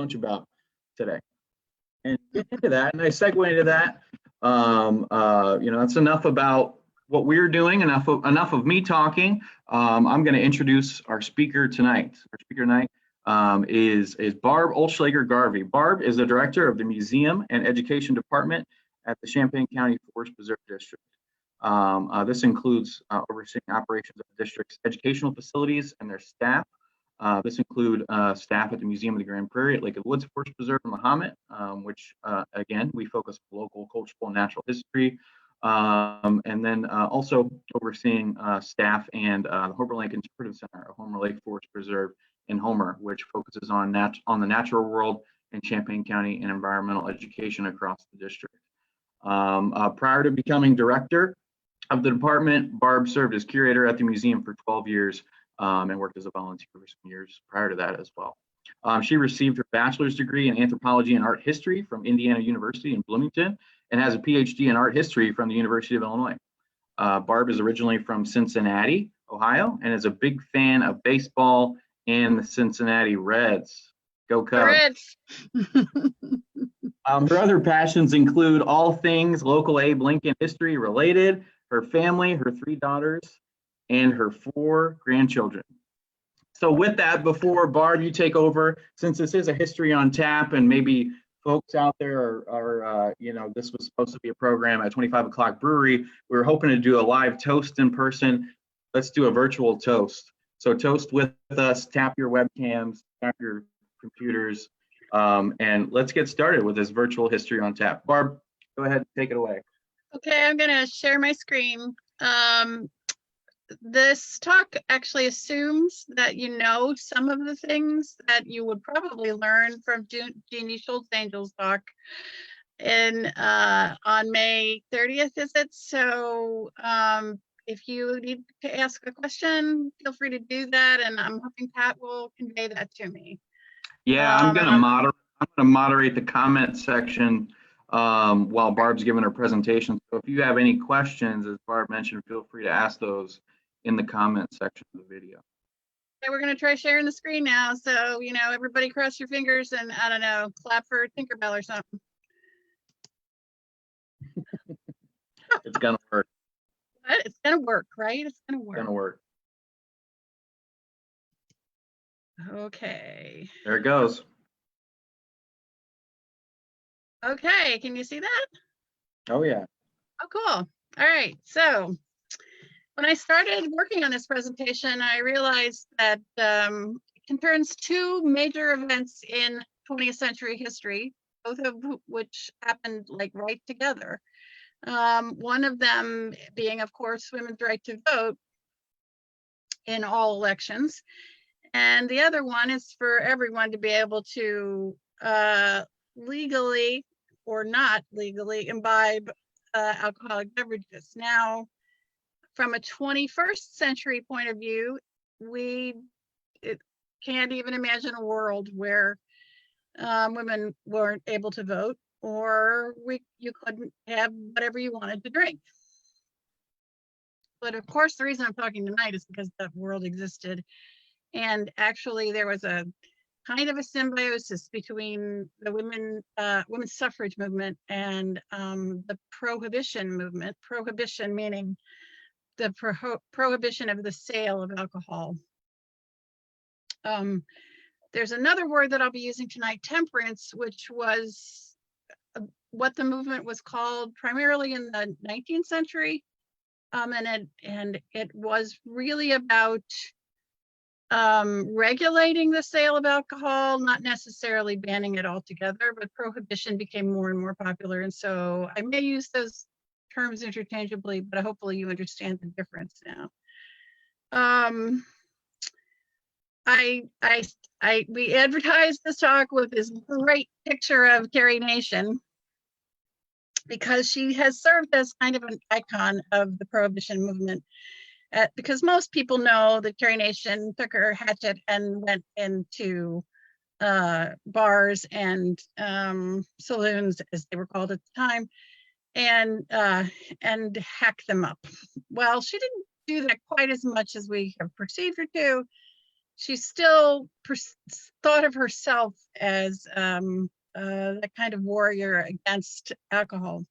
bunch about today. And get into that, and I segue into that. That's enough about what we're doing. Enough of me talking. I'm going to introduce our speaker tonight. Our speaker tonight is Barb Olschlager Garvey. Barb is the director of the Museum and Education Department at the Champaign County Forest Preserve District. This includes overseeing operations of the district's educational facilities and their staff. This include staff at the Museum of the Grand Prairie at Lake of the Woods Forest Preserve in Mahomet, which again, we focus on local cultural and natural history. And then also overseeing staff and the Homer Lake Interpretive Center, a Homer Lake Forest Preserve in Homer, which focuses on the natural world in Champaign County and environmental education across the district. Prior to becoming director of the department, Barb served as curator at the museum for 12 years and worked as a volunteer for some years prior to that as well. She received her bachelor's degree in anthropology and art history from Indiana University in Bloomington and has a PhD in art history from the University of Illinois. Barb is originally from Cincinnati, Ohio, and is a big fan of baseball and the Cincinnati Reds. Go Cubs. Reds. Her other passions include all things local Abe Lincoln history related, her family, her 3 daughters, and her 4 grandchildren. So with that, before Barb, you take over, since this is a History on Tap and maybe folks out there are this was supposed to be a program at 25 O'Clock Brewery. We were hoping to do a live toast in person. Let's do a virtual toast. So toast with us, tap your webcams, tap your computers, and let's get started with this virtual History on Tap. Barb, go ahead and take it away. Okay, I'm going to share my screen. This talk actually assumes that you know some of the things that you would probably learn from Jeannie Schultz-Angel's talk on May 30th, is it? So if you need to ask a question, feel free to do that, and I'm hoping Pat will convey that to me. Yeah, I'm going to moderate the comment section while Barb's giving her presentation. So if you have any questions, as Barb mentioned, feel free to ask those in the comment section of the video. Okay, we're going to try sharing the screen now. So, everybody cross your fingers and, I don't know, clap for Tinkerbell or something. It's going to work. What? It's going to work, right? It's going to work. It's going to work. Okay. There it goes. Okay, can you see that? Oh, yeah. Oh, cool. All right, so when I started working on this presentation, I realized that it concerns 2 major events in 20th century history, both of which happened right together. One of them being, of course, women's right to vote in all elections. And the other one is for everyone to be able to legally or not legally imbibe alcoholic beverages. Now, from a 21st century point of view, we can't even imagine a world where women weren't able to vote, or you couldn't have whatever you wanted to drink. But of course, the reason I'm talking tonight is because that world existed. And actually, there was a kind of a symbiosis between the women's suffrage movement and the Prohibition movement. Prohibition meaning the prohibition of the sale of alcohol. There's another word that I'll be using tonight, temperance, which was what the movement was called primarily in the 19th century. And it was really about regulating the sale of alcohol, not necessarily banning it altogether, but prohibition became more and more popular. And so I may use those terms interchangeably, but hopefully you understand the difference now. We advertised this talk with this great picture of Carrie Nation because she has served as kind of an icon of the Prohibition movement. Because most people know that Carrie Nation took her hatchet and went into bars and saloons, as they were called at the time, and hacked them up. Well, she didn't do that quite as much as we have perceived her to. she still thought of herself as that kind of warrior against alcohol.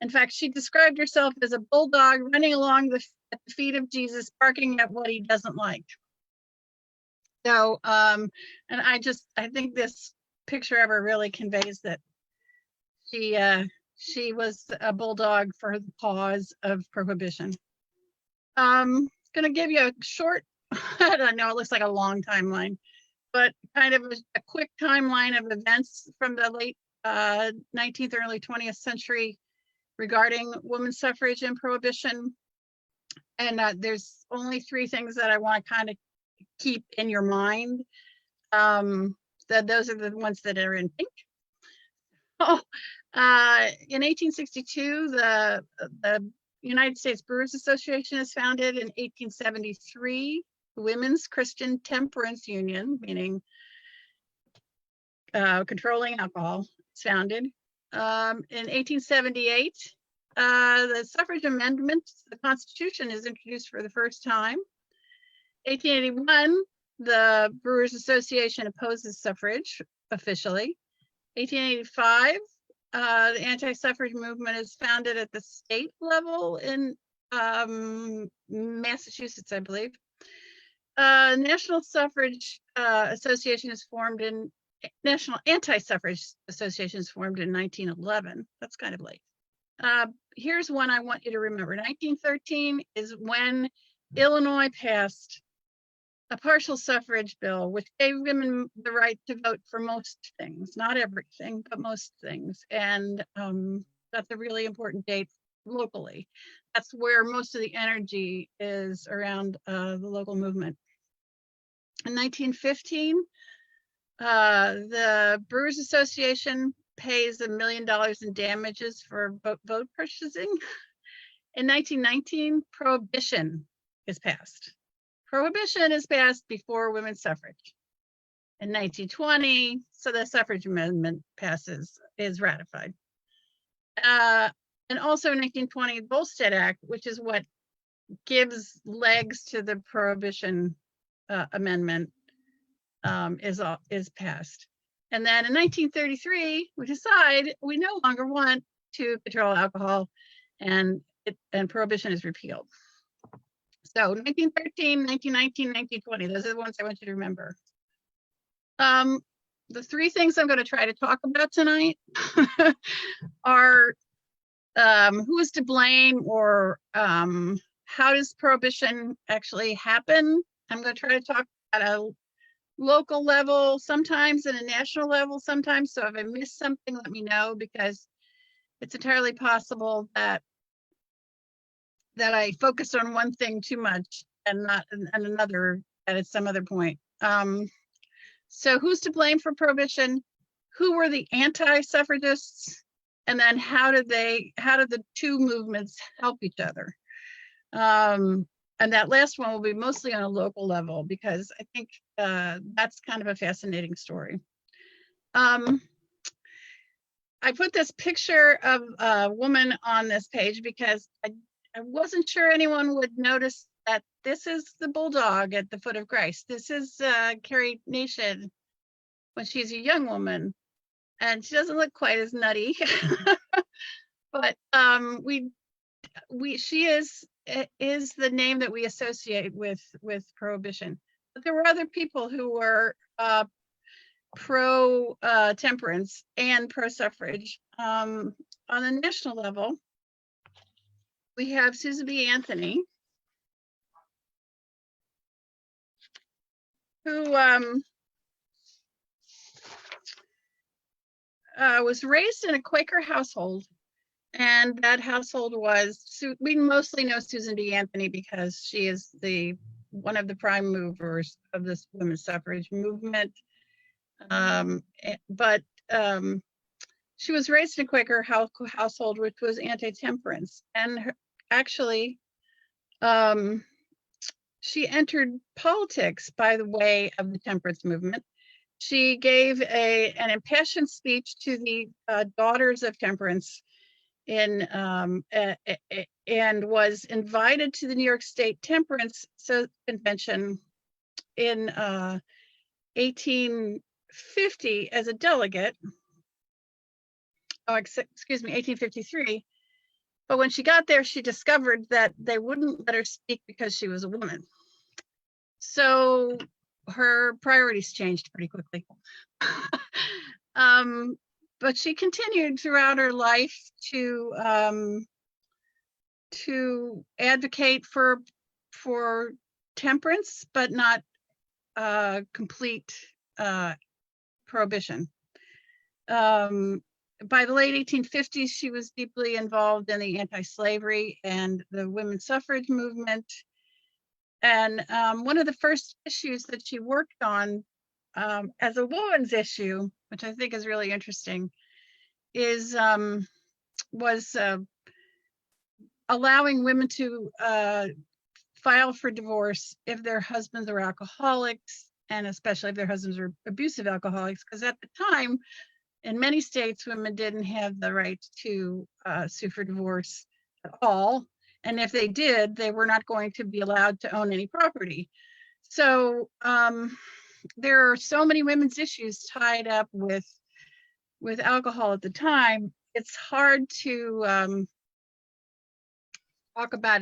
In fact, she described herself as a bulldog running along at the feet of Jesus, barking at what he doesn't like. So, and I think this picture of her really conveys that she was a bulldog for the cause of prohibition. Going to give you a short, I don't know, it looks like a long timeline, but kind of a quick timeline of events from the late 19th, early 20th century regarding women's suffrage and prohibition. And there's only three things that I want to kind of keep in your mind. Those are the ones that are in pink. In 1862, the United States Brewers Association is founded. In 1873, the Women's Christian Temperance Union, meaning controlling alcohol, is founded. In 1878, the suffrage amendment to the Constitution is introduced for the first time. 1881, the Brewers Association opposes suffrage officially. 1885, the anti-suffrage movement is founded at the state level in Massachusetts, I believe. National Suffrage Association is formed in National Anti-Suffrage Association is formed in 1911. That's kind of late. Here's one I want you to remember. 1913 is when Illinois passed a partial suffrage bill, which gave women the right to vote for most things, not everything, but most things. And that's a really important date locally. That's where most of the energy is around the local movement. In 1915, the Brewers Association pays $1 million in damages for vote purchasing. In 1919, Prohibition is passed. Prohibition is passed before women's suffrage. In 1920, so the suffrage amendment is ratified. And also in 1920, the Volstead Act, which is what gives legs to the Prohibition amendment, is passed. And then in 1933, we decide we no longer want to control alcohol, and Prohibition is repealed. So 1913, 1919, 1920, those are the ones I want you to remember. The three things I'm going to try to talk about tonight are who is to blame, or how does prohibition actually happen. I'm going to try to talk at a local level, sometimes at a national level, sometimes. So if I miss something, let me know, because it's entirely possible that I focused on one thing too much and not and another at some other point. So who's to blame for prohibition? Who were the anti-suffragists? And then how did the two movements help each other? And that last one will be mostly on a local level, because I think that's kind of a fascinating story. I put this picture of a woman on this page because I wasn't sure anyone would notice that this is the bulldog at the foot of Christ. This is Carrie Nation when she's a young woman, and she doesn't look quite as nutty, but she is the name that we associate with prohibition. But there were other people who were pro temperance and pro suffrage. On the national level, we have Susan B. Anthony, who was raised in a Quaker household, and that household we mostly know Susan B. Anthony because she is one of the prime movers of this women's suffrage movement. But she was raised in a Quaker household, which was anti-temperance, and she entered politics by the way of the temperance movement. She gave an impassioned speech to the Daughters of Temperance and was invited to the New York State Temperance Convention in 1850 as a delegate. Oh, excuse me, 1853. But when she got there, she discovered that they wouldn't let her speak because she was a woman. So her priorities changed pretty quickly. But she continued throughout her life to advocate for temperance, but not complete prohibition. By the late 1850s, she was deeply involved in the anti-slavery and the women's suffrage movement. And one of the first issues that she worked on as a woman's issue, which I think is really interesting, is was allowing women to file for divorce if their husbands are alcoholics, and especially if their husbands are abusive alcoholics, because at the time, in many states, women didn't have the right to sue for divorce at all. And if they did, they were not going to be allowed to own any property. So there are so many women's issues tied up with alcohol at the time. It's hard to talk about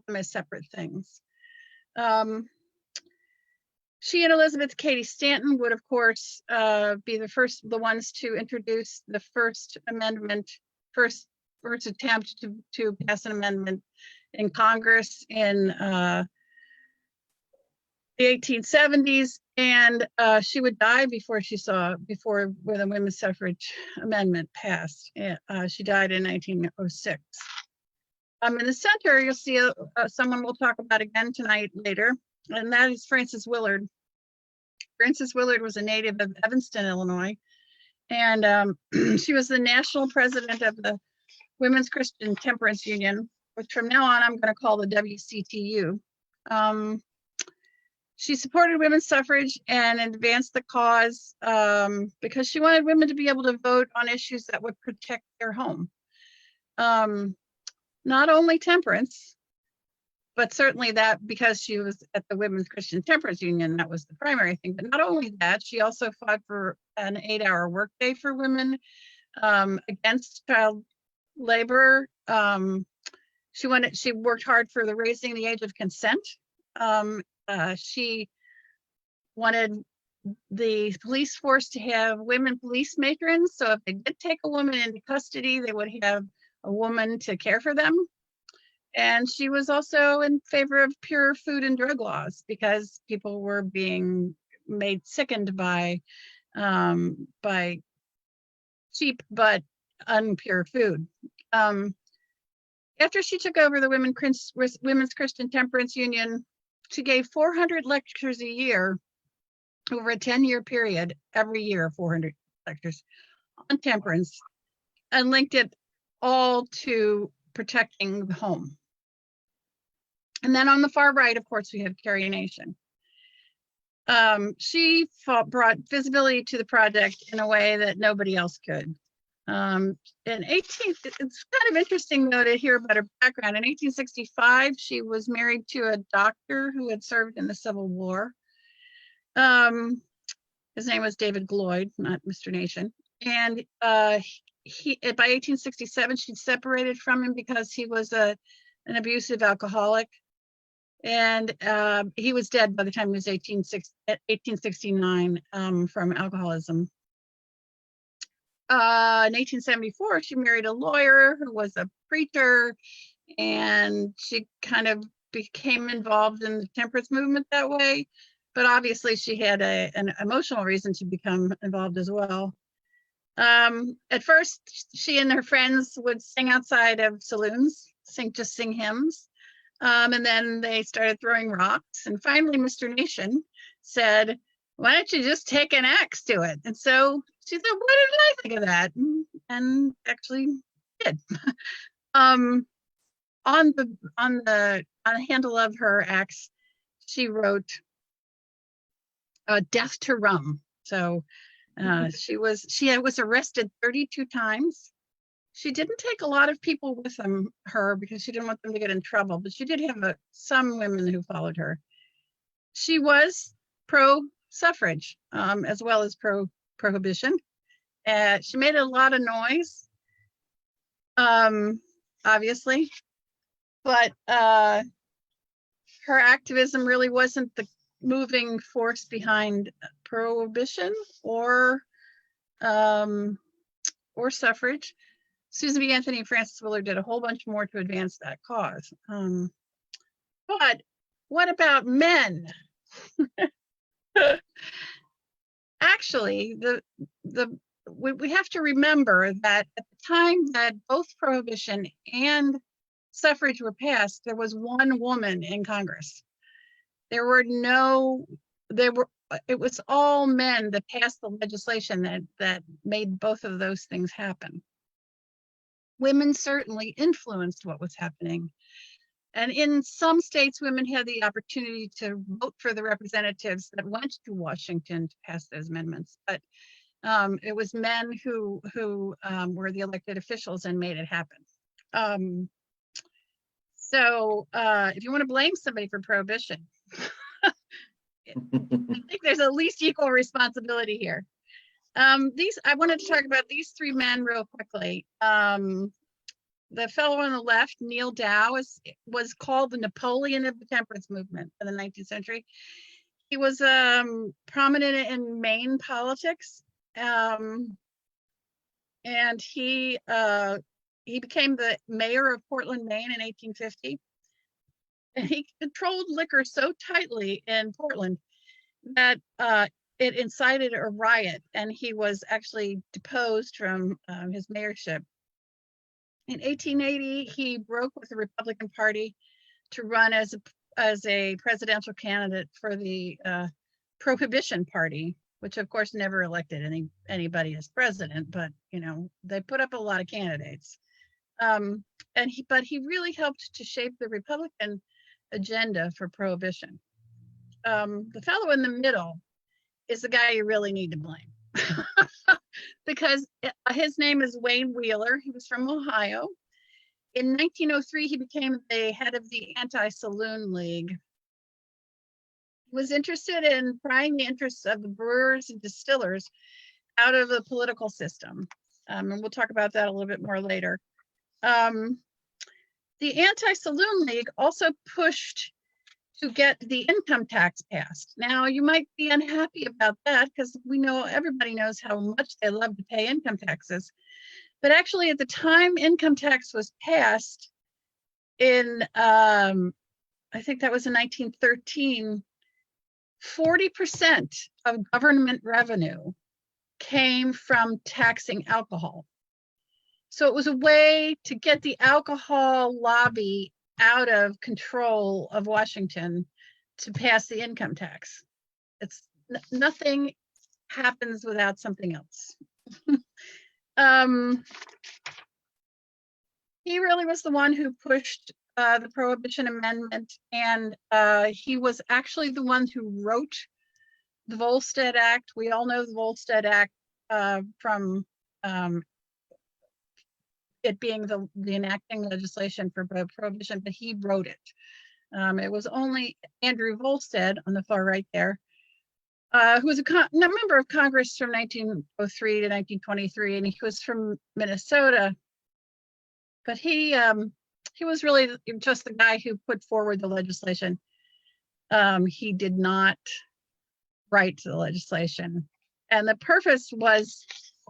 them as separate things. She and Elizabeth Cady Stanton would, of course, be the ones to introduce the first attempt to pass an amendment in Congress in the 1870s, and she would die before the women's suffrage amendment passed. She died in 1906. In the center, you'll see someone we'll talk about again tonight later, and that is Frances Willard. Frances Willard was a native of Evanston, Illinois, and she was the national president of the Women's Christian Temperance Union, which from now on I'm going to call the WCTU. She supported women's suffrage and advanced the cause because she wanted women to be able to vote on issues that would protect their home. Not only temperance, but certainly that because she was at the Women's Christian Temperance Union, that was the primary thing. But not only that, she also fought for an 8-hour workday for women, against child labor. She worked hard for raising the age of consent. She wanted the police force to have women police matrons. So if they did take a woman into custody, they would have a woman to care for them. And she was also in favor of pure food and drug laws because people were being made sickened by cheap but unpure food. After she took over the Women's Christian Temperance Union, she gave 400 lectures a year over a 10-year period, every year 400 lectures on temperance, and linked it all to protecting the home. And then on the far right, of course, we have Carrie Nation. She brought visibility to the project in a way that nobody else could. It's kind of interesting though to hear about her background. In 1865, she was married to a doctor who had served in the Civil War. His name was David Gloyd, not Mr. Nation. And by 1867, she'd separated from him because he was an abusive alcoholic. And he was dead by the time he was 1869 from alcoholism. In 1874, she married a lawyer who was a preacher, and she kind of became involved in the temperance movement that way. But obviously, she had an emotional reason to become involved as well. At first, she and her friends would sing outside of saloons, sing hymns. And then they started throwing rocks. And finally, Mr. Nation said, why don't you just take an axe to it? And so she said, why didn't I think of that? And actually did. On the handle of her axe, she wrote death to rum. So she was arrested 32 times. She didn't take a lot of people with her because she didn't want them to get in trouble, but she did have some women who followed her. she was pro-suffrage as well as pro-prohibition. She made a lot of noise, obviously, but her activism really wasn't the moving force behind prohibition or suffrage. Susan B. Anthony and Frances Willard did a whole bunch more to advance that cause. But what about men? Actually, we have to remember that at the time that both prohibition and suffrage were passed, there was one woman in Congress. It was all men that passed the legislation that made both of those things happen. Women certainly influenced what was happening. And in some states, women had the opportunity to vote for the representatives that went to Washington to pass those amendments. But it was men who were the elected officials and made it happen. So if you want to blame somebody for prohibition, I think there's at least equal responsibility here. I wanted to talk about these three men real quickly. The fellow on the left, Neal Dow, was called the Napoleon of the Temperance movement in the 19th century. He was prominent in Maine politics, and he became the mayor of Portland, Maine in 1850. And he controlled liquor so tightly in Portland that it incited a riot, and he was actually deposed from his mayorship. In 1880, he broke with the Republican Party to run as a presidential candidate for the Prohibition Party, which of course never elected anybody as president, but they put up a lot of candidates. But he really helped to shape the Republican agenda for prohibition. The fellow in the middle is the guy you really need to blame. Because his name is Wayne Wheeler. He was from Ohio. In 1903, he became the head of the Anti-Saloon League. He was interested in prying the interests of the brewers and distillers out of the political system. And we'll talk about that a little bit more later. The Anti-Saloon League also pushed to get the income tax passed. Now, you might be unhappy about that because everybody knows how much they love to pay income taxes. But actually, at the time income tax was passed in, I think that was in 1913, 40% of government revenue came from taxing alcohol. So it was a way to get the alcohol lobby out of control of Washington to pass the income tax. It's nothing happens without something else. He really was the one who pushed the Prohibition Amendment, and he was actually the one who wrote the Volstead Act. We all know the Volstead Act from it being the enacting legislation for prohibition, but he wrote it. It was only Andrew Volstead on the far right there, who was a member of Congress from 1903 to 1923, and he was from Minnesota. But he was really just the guy who put forward the legislation. He did not write the legislation, and the purpose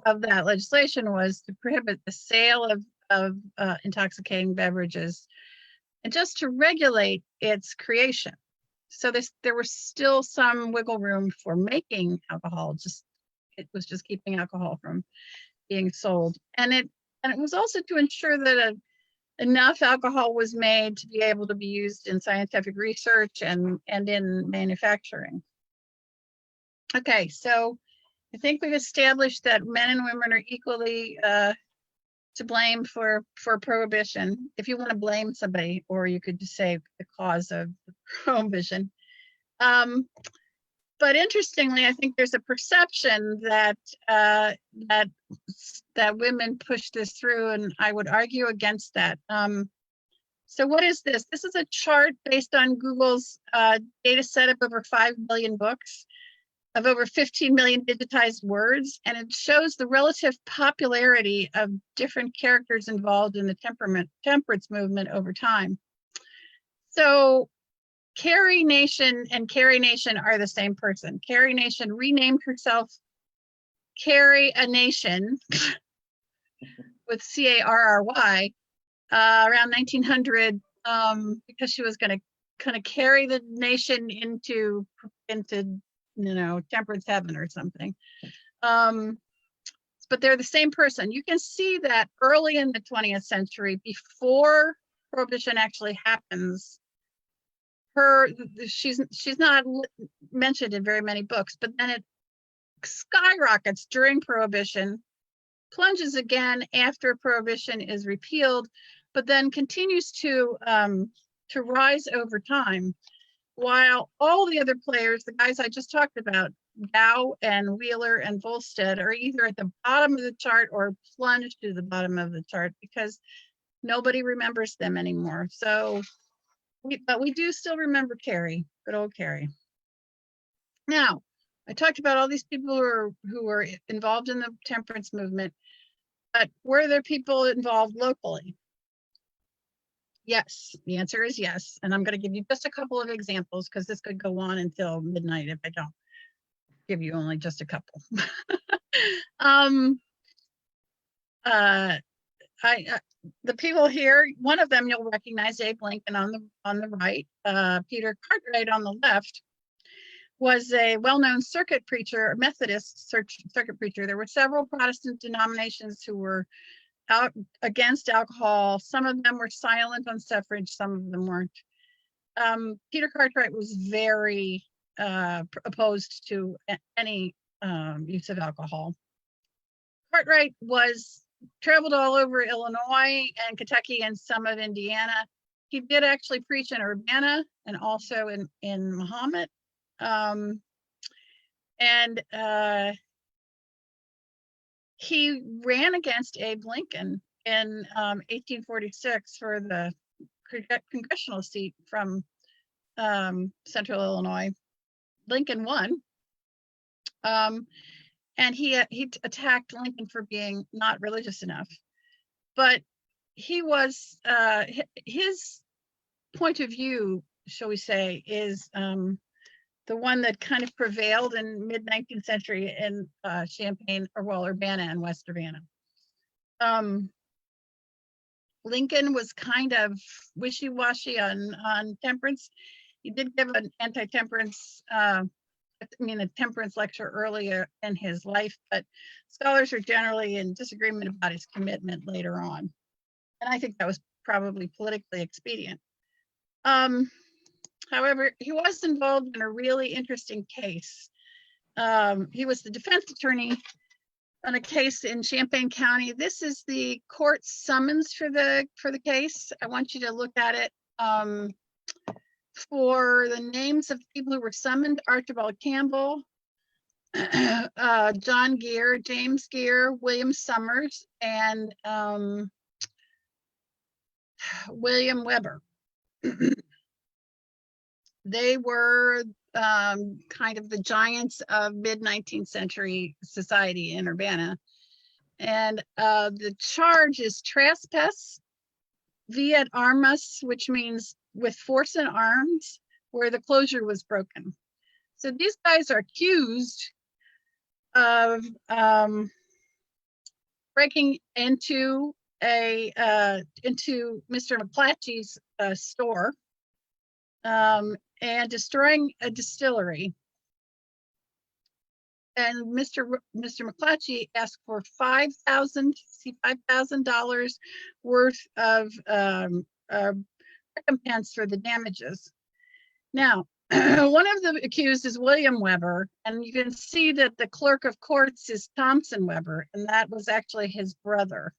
of that legislation was to prohibit the sale of intoxicating beverages and just to regulate its creation. So there was still some wiggle room for making alcohol. It was just keeping alcohol from being sold, and it was also to ensure that enough alcohol was made to be able to be used in scientific research and in manufacturing. Okay, so I think we've established that men and women are equally to blame for prohibition. If you want to blame somebody, or you could just say the cause of prohibition. But interestingly, I think there's a perception that women push this through, and I would argue against that. So what is this? This is a chart based on Google's data set of over 5 million books, of over 15 million digitized words, and it shows the relative popularity of different characters involved in the temperance movement over time. So Carrie Nation and Carrie Nation are the same person. Carrie Nation renamed herself Carrie a Nation with C-A-R-R-Y around 1900 because she was going to kind of carry the nation into temperance heaven or something. But they're the same person. You can see that early in the 20th century, before Prohibition actually happens, she's not mentioned in very many books, but then it skyrockets during Prohibition, plunges again after Prohibition is repealed, but then continues to rise over time, while all the other players, the guys I just talked about, Dow and Wheeler and Volstead, are either at the bottom of the chart or plunged to the bottom of the chart because nobody remembers them anymore. So, but we do still remember Carrie, good old Carrie. Now, I talked about all these people who were involved in the temperance movement, but were there people involved locally? Yes, the answer is yes. And I'm going to give you just a couple of examples because this could go on until midnight if I don't give you only just a couple. The people here, one of them you'll recognize, Abe Lincoln on the right, Peter Cartwright on the left, was a well-known circuit preacher, Methodist circuit preacher. There were several Protestant denominations who were out against alcohol. Some of them were silent on suffrage, some of them weren't. Peter Cartwright was very opposed to any use of alcohol. Cartwright traveled all over Illinois and Kentucky and some of Indiana. He did actually preach in Urbana and also in Mahomet. He ran against Abe Lincoln in 1846 for the congressional seat from Central Illinois. Lincoln won. And he attacked Lincoln for being not religious enough. But he was, his point of view, shall we say, is the one that kind of prevailed in mid-19th century in Champaign, Urbana and West Urbana. Lincoln was kind of wishy-washy on temperance. He did give an anti-temperance, a temperance lecture earlier in his life, but scholars are generally in disagreement about his commitment later on. And I think that was probably politically expedient. However, he was involved in a really interesting case. He was the defense attorney on a case in Champaign County. This is the court summons for the case. I want you to look at it. For the names of people who were summoned: Archibald Campbell, John Gear, James Gear, William Summers, and William Weber. They were kind of the giants of mid-19th century society in Urbana. And the charge is trespass via armas, which means with force and arms, where the closure was broken. So these guys are accused of breaking into Mr. McClatchy's store and destroying a distillery. And Mr. McClatchy asked for $5,000 worth of recompense for the damages. Now, one of the accused is William Weber, and you can see that the clerk of courts is Thompson Weber, and that was actually his brother.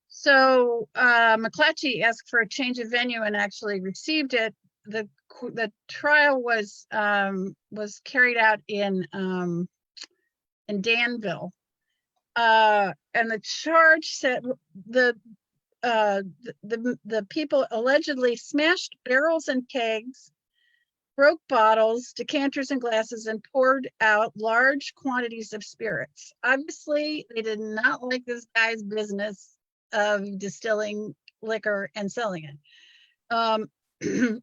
So McClatchy asked for a change of venue and actually received it. The trial was carried out in Danville, and the charge said the the people allegedly smashed barrels and kegs, broke bottles, decanters, and glasses, and poured out large quantities of spirits. Obviously, they did not like this guy's business of distilling liquor and selling it.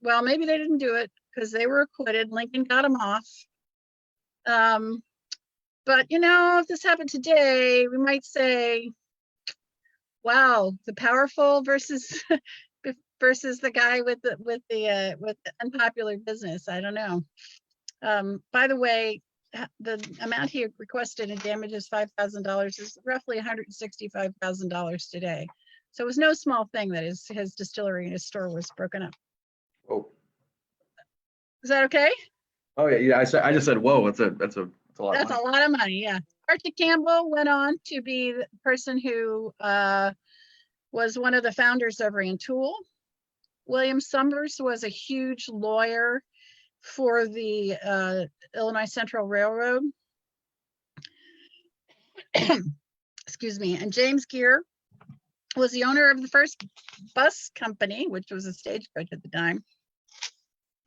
Well, maybe they didn't do it because they were acquitted. Lincoln got them off. But you know, if this happened today, we might say, wow, the powerful versus versus the guy with the unpopular business. I don't know. By the way, the amount he requested in damages, $5,000, is roughly $165,000 today. So it was no small thing that his distillery and his store was broken up. Oh, Is that okay? oh yeah. I just said, whoa. That's a lot. That's of money. a lot of money. Yeah. Archie Campbell went on to be the person who was one of the founders of Rantoul. William Summers was a huge lawyer for the Illinois Central Railroad. Excuse me. And James Gear was the owner of the first bus company, which was a stagecoach at the time,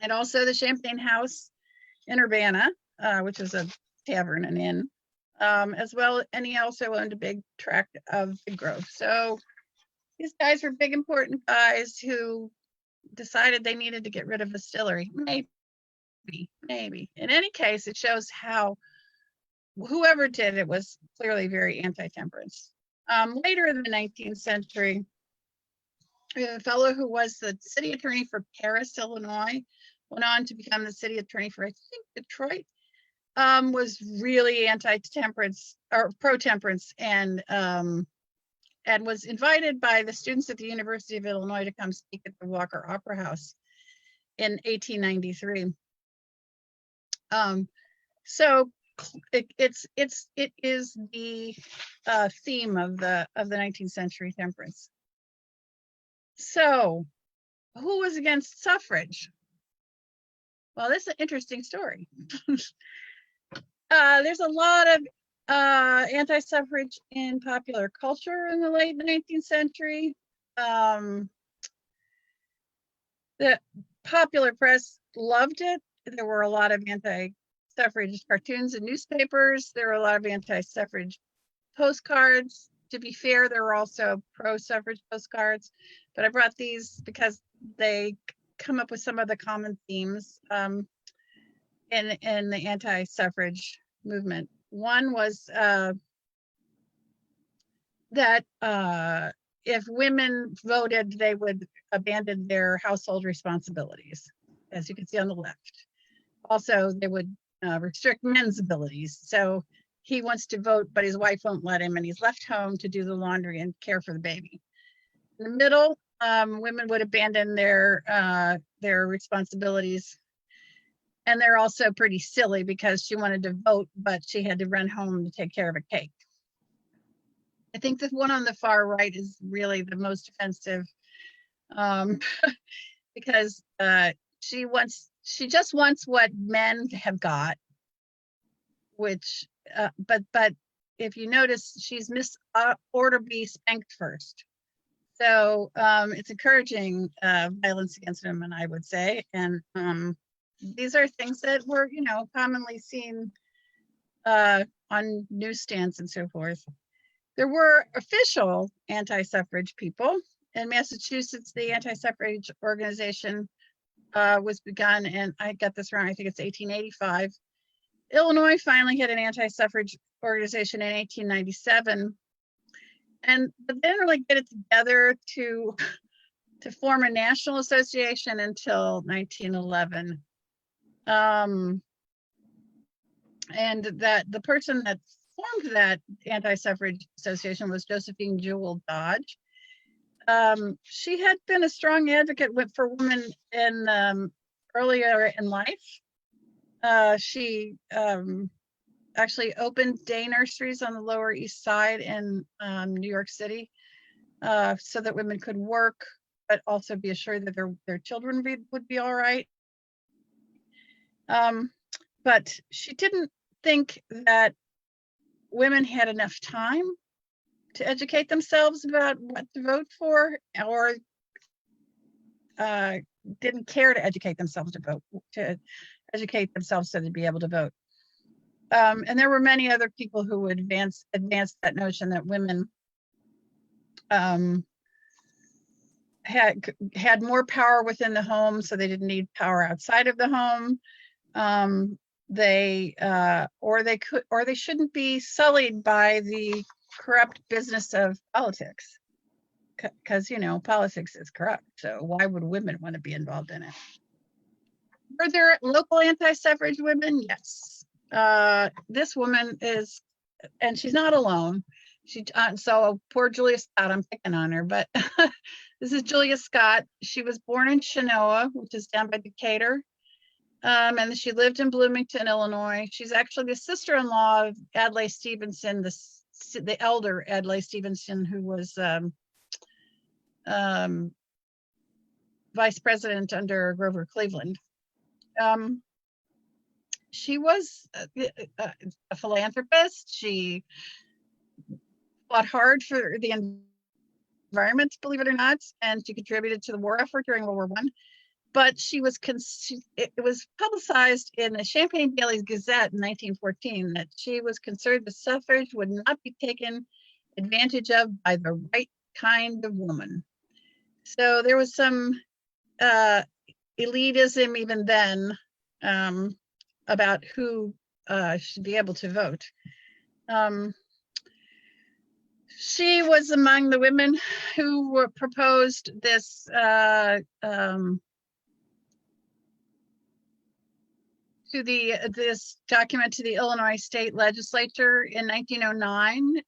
and also the Champaign House in Urbana, which was a tavern and inn, as well. And he also owned a big tract of Big Grove. So these guys were big, important guys who decided they needed to get rid of the distillery. Maybe. In any case, it shows how whoever did it was clearly very anti-temperance. Later in the 19th century, a fellow who was the city attorney for Paris, Illinois, went on to become the city attorney for, I think, Detroit, was really anti-temperance or pro-temperance, and was invited by the students at the University of Illinois to come speak at the Walker Opera House in 1893. So it is the theme of the 19th century temperance. So who was against suffrage? Well, this is an interesting story. There's a lot of anti-suffrage in popular culture in the late 19th century. The popular press loved it. There were a lot of anti-suffrage cartoons and newspapers. There were a lot of anti-suffrage postcards. To be fair, there were also pro-suffrage postcards, but I brought these because they come up with some of the common themes in the anti-suffrage movement. One was that if women voted, they would abandon their household responsibilities, as you can see on the left. Also, they would restrict men's abilities. So he wants to vote, but his wife won't let him, and he's left home to do the laundry and care for the baby. In the middle, women would abandon their responsibilities. And they're also pretty silly because she wanted to vote, but she had to run home to take care of a cake. I think the one on the far right is really the most offensive, because she just wants what men have got, which, but if you notice, she's Miss Ought to be spanked first. So it's encouraging violence against women, I would say, and these are things that were, commonly seen on newsstands and so forth. There were official anti-suffrage people. In Massachusetts, the anti-suffrage organization was begun, and I got this wrong, I think it's 1885. Illinois finally had an anti-suffrage organization in 1897. But they didn't really get it together to form a national association until 1911. And that the person that formed that anti-suffrage association was Josephine Jewell Dodge. She had been a strong advocate for women earlier in life. She actually opened day nurseries on the Lower East Side in New York City, so that women could work, but also be assured that their children would be all right. But she didn't think that women had enough time to educate themselves about what to vote for, or didn't care to educate themselves to educate themselves so they'd be able to vote. And there were many other people who would advance that notion that women had more power within the home, so they didn't need power outside of the home. They shouldn't be sullied by the corrupt business of politics, because politics is corrupt. So why would women want to be involved in it? Were there local anti-suffrage women? Yes. This woman is, and she's not alone. So poor Julia Scott, I'm picking on her, but this is Julia Scott. She was born in Chenoa, which is down by Decatur. And she lived in Bloomington, Illinois. She's actually the sister-in-law of Adlai Stevenson, the elder Adlai Stevenson, who was vice president under Grover Cleveland. She was a philanthropist. She fought hard for the environment, believe it or not, and she contributed to the war effort during World War I. But she was it was publicized in the Champaign Daily Gazette in 1914 that she was concerned the suffrage would not be taken advantage of by the right kind of woman. So there was some elitism even then about who should be able to vote. She was among the women who proposed this this document to the Illinois State Legislature in 1909,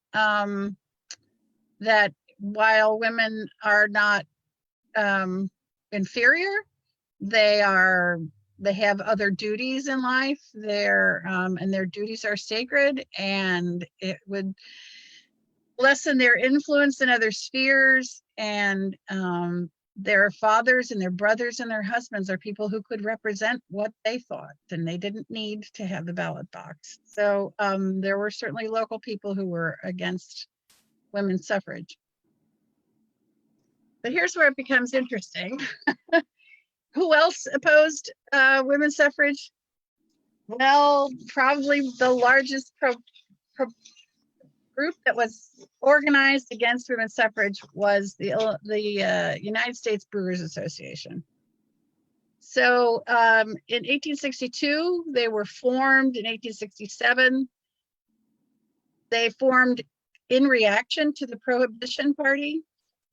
that while women are not inferior, they have other duties in life. And their duties are sacred, and it would lessen their influence in other spheres, and their fathers and their brothers and their husbands are people who could represent what they thought, and they didn't need to have the ballot box. So there were certainly local people who were against women's suffrage. But here's where it becomes interesting. Who else opposed women's suffrage? Well, probably the largest group that was organized against women's suffrage was the United States Brewers Association. So in 1862, they were formed. In 1867, they formed in reaction to the Prohibition Party.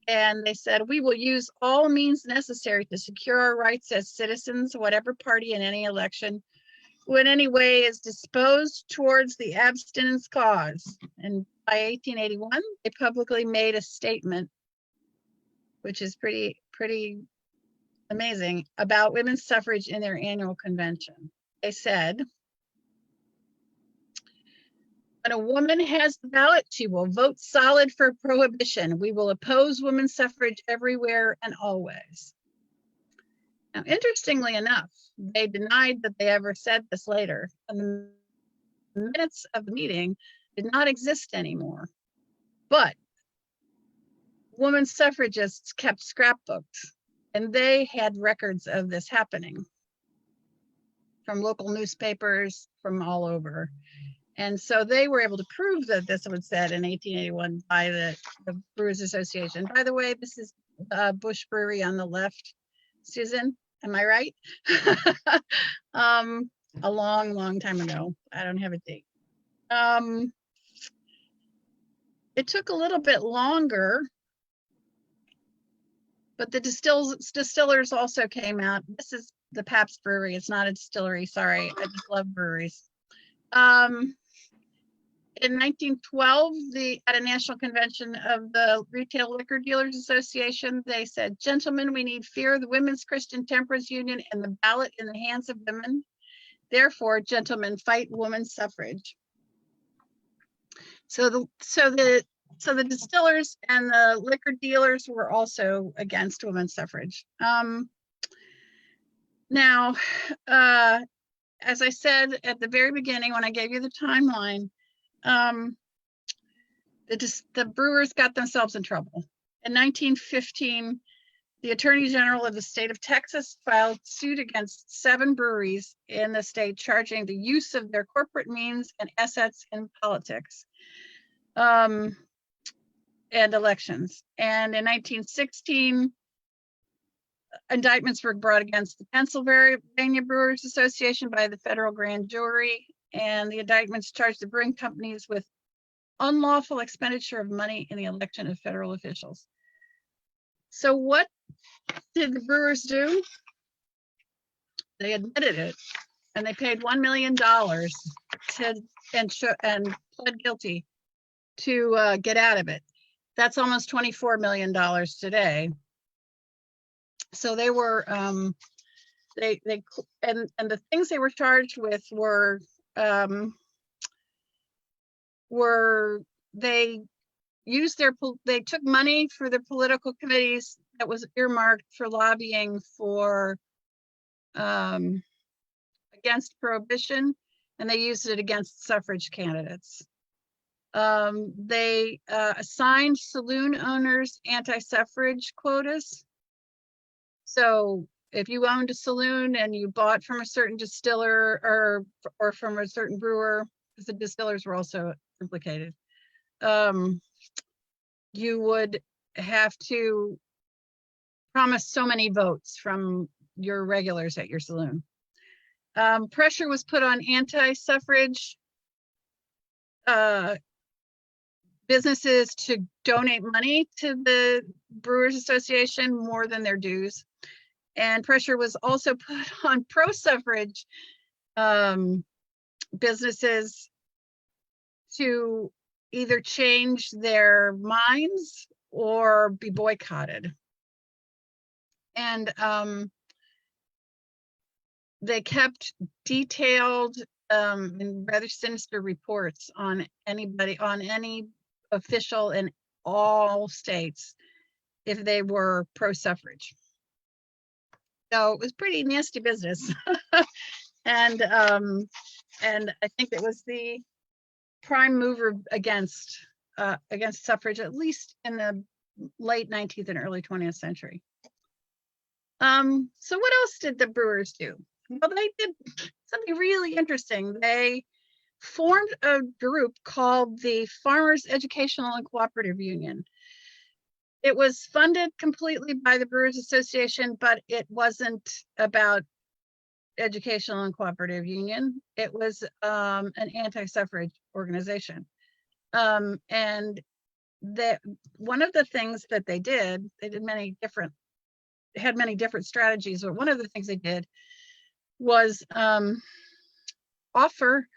And they said, we will use all means necessary to secure our rights as citizens, whatever party in any election who in any way is disposed towards the abstinence cause. And by 1881, they publicly made a statement, which is pretty amazing, about women's suffrage in their annual convention. They said, when a woman has the ballot, she will vote solid for prohibition. We will oppose women's suffrage everywhere and always. Now, interestingly enough, they denied that they ever said this later, and the minutes of the meeting did not exist anymore. But women suffragists kept scrapbooks, and they had records of this happening from local newspapers from all over. And so they were able to prove that this was said in 1881 by the Brewers Association. By the way, this is Bush Brewery on the left. Susan, am I right? A long time ago. I don't have a date. It took a little bit longer, but the distillers also came out. This is the Pabst Brewery. It's not a distillery. Sorry, I just love breweries. In 1912, at a national convention of the Retail Liquor Dealers Association, they said, gentlemen, we need fear the Women's Christian Temperance Union and the ballot in the hands of women. Therefore, gentlemen, fight women's suffrage. So the distillers and the liquor dealers were also against women's suffrage. Now, as I said at the very beginning when I gave you the timeline, the Brewers got themselves in trouble. In 1915, the Attorney General of the state of Texas filed suit against 7 breweries in the state, charging the use of their corporate means and assets in politics and elections. And in 1916, indictments were brought against the Pennsylvania Brewers Association by the federal grand jury, and the indictments charged the brewing companies with unlawful expenditure of money in the election of federal officials. So what did the Brewers do? They admitted it, and they paid $1 million and pled guilty to get out of it. That's almost $24 million today. So they were and the things they were charged with were they used they took money for the political committees that was earmarked for lobbying for against prohibition, and they used it against suffrage candidates. They assigned saloon owners anti-suffrage quotas. So if you owned a saloon and you bought from a certain distiller or from a certain brewer, because the distillers were also implicated, you would have to promise so many votes from your regulars at your saloon. Pressure was put on anti-suffrage businesses to donate money to the Brewers Association more than their dues. And pressure was also put on pro-suffrage businesses to either change their minds or be boycotted. And they kept detailed and rather sinister reports on any official in all states if they were pro-suffrage. So it was pretty nasty business. and I think it was the prime mover against suffrage, at least in the late 19th and early 20th century. So what else did the Brewers do? Well, they did something really interesting. They formed a group called the Farmers Educational and Cooperative Union. It was funded completely by the Brewers Association, but it wasn't about educational and cooperative union. It was an anti-suffrage organization. And one of the things that they had many different strategies, but one of the things they did was offer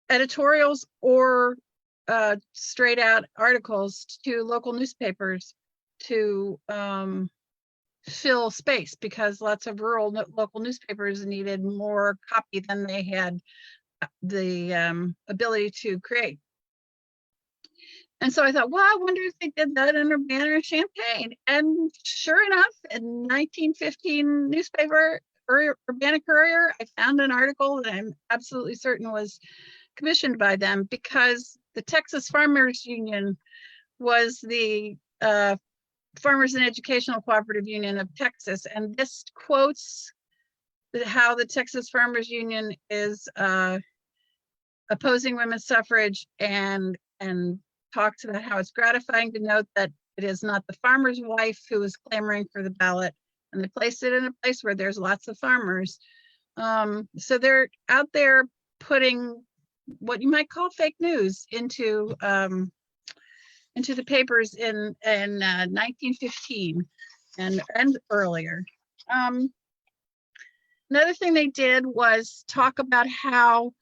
editorials or straight out articles to local newspapers to fill space, because lots of local newspapers needed more copy than they had the ability to create. And so I thought, well, I wonder if they did that in Urbana or Champaign. And sure enough, in 1915 newspaper, Urbana Courier, I found an article that I'm absolutely certain was commissioned by them, because the Texas Farmers Union was the Farmers and Educational Cooperative Union of Texas. And this quotes how the Texas Farmers Union is opposing women's suffrage, and talks about how it's gratifying to note that it is not the farmer's wife who is clamoring for the ballot, and they placed it in a place where there's lots of farmers. So they're out there putting what you might call fake news into the papers in 1915 and earlier. Another thing they did was talk about how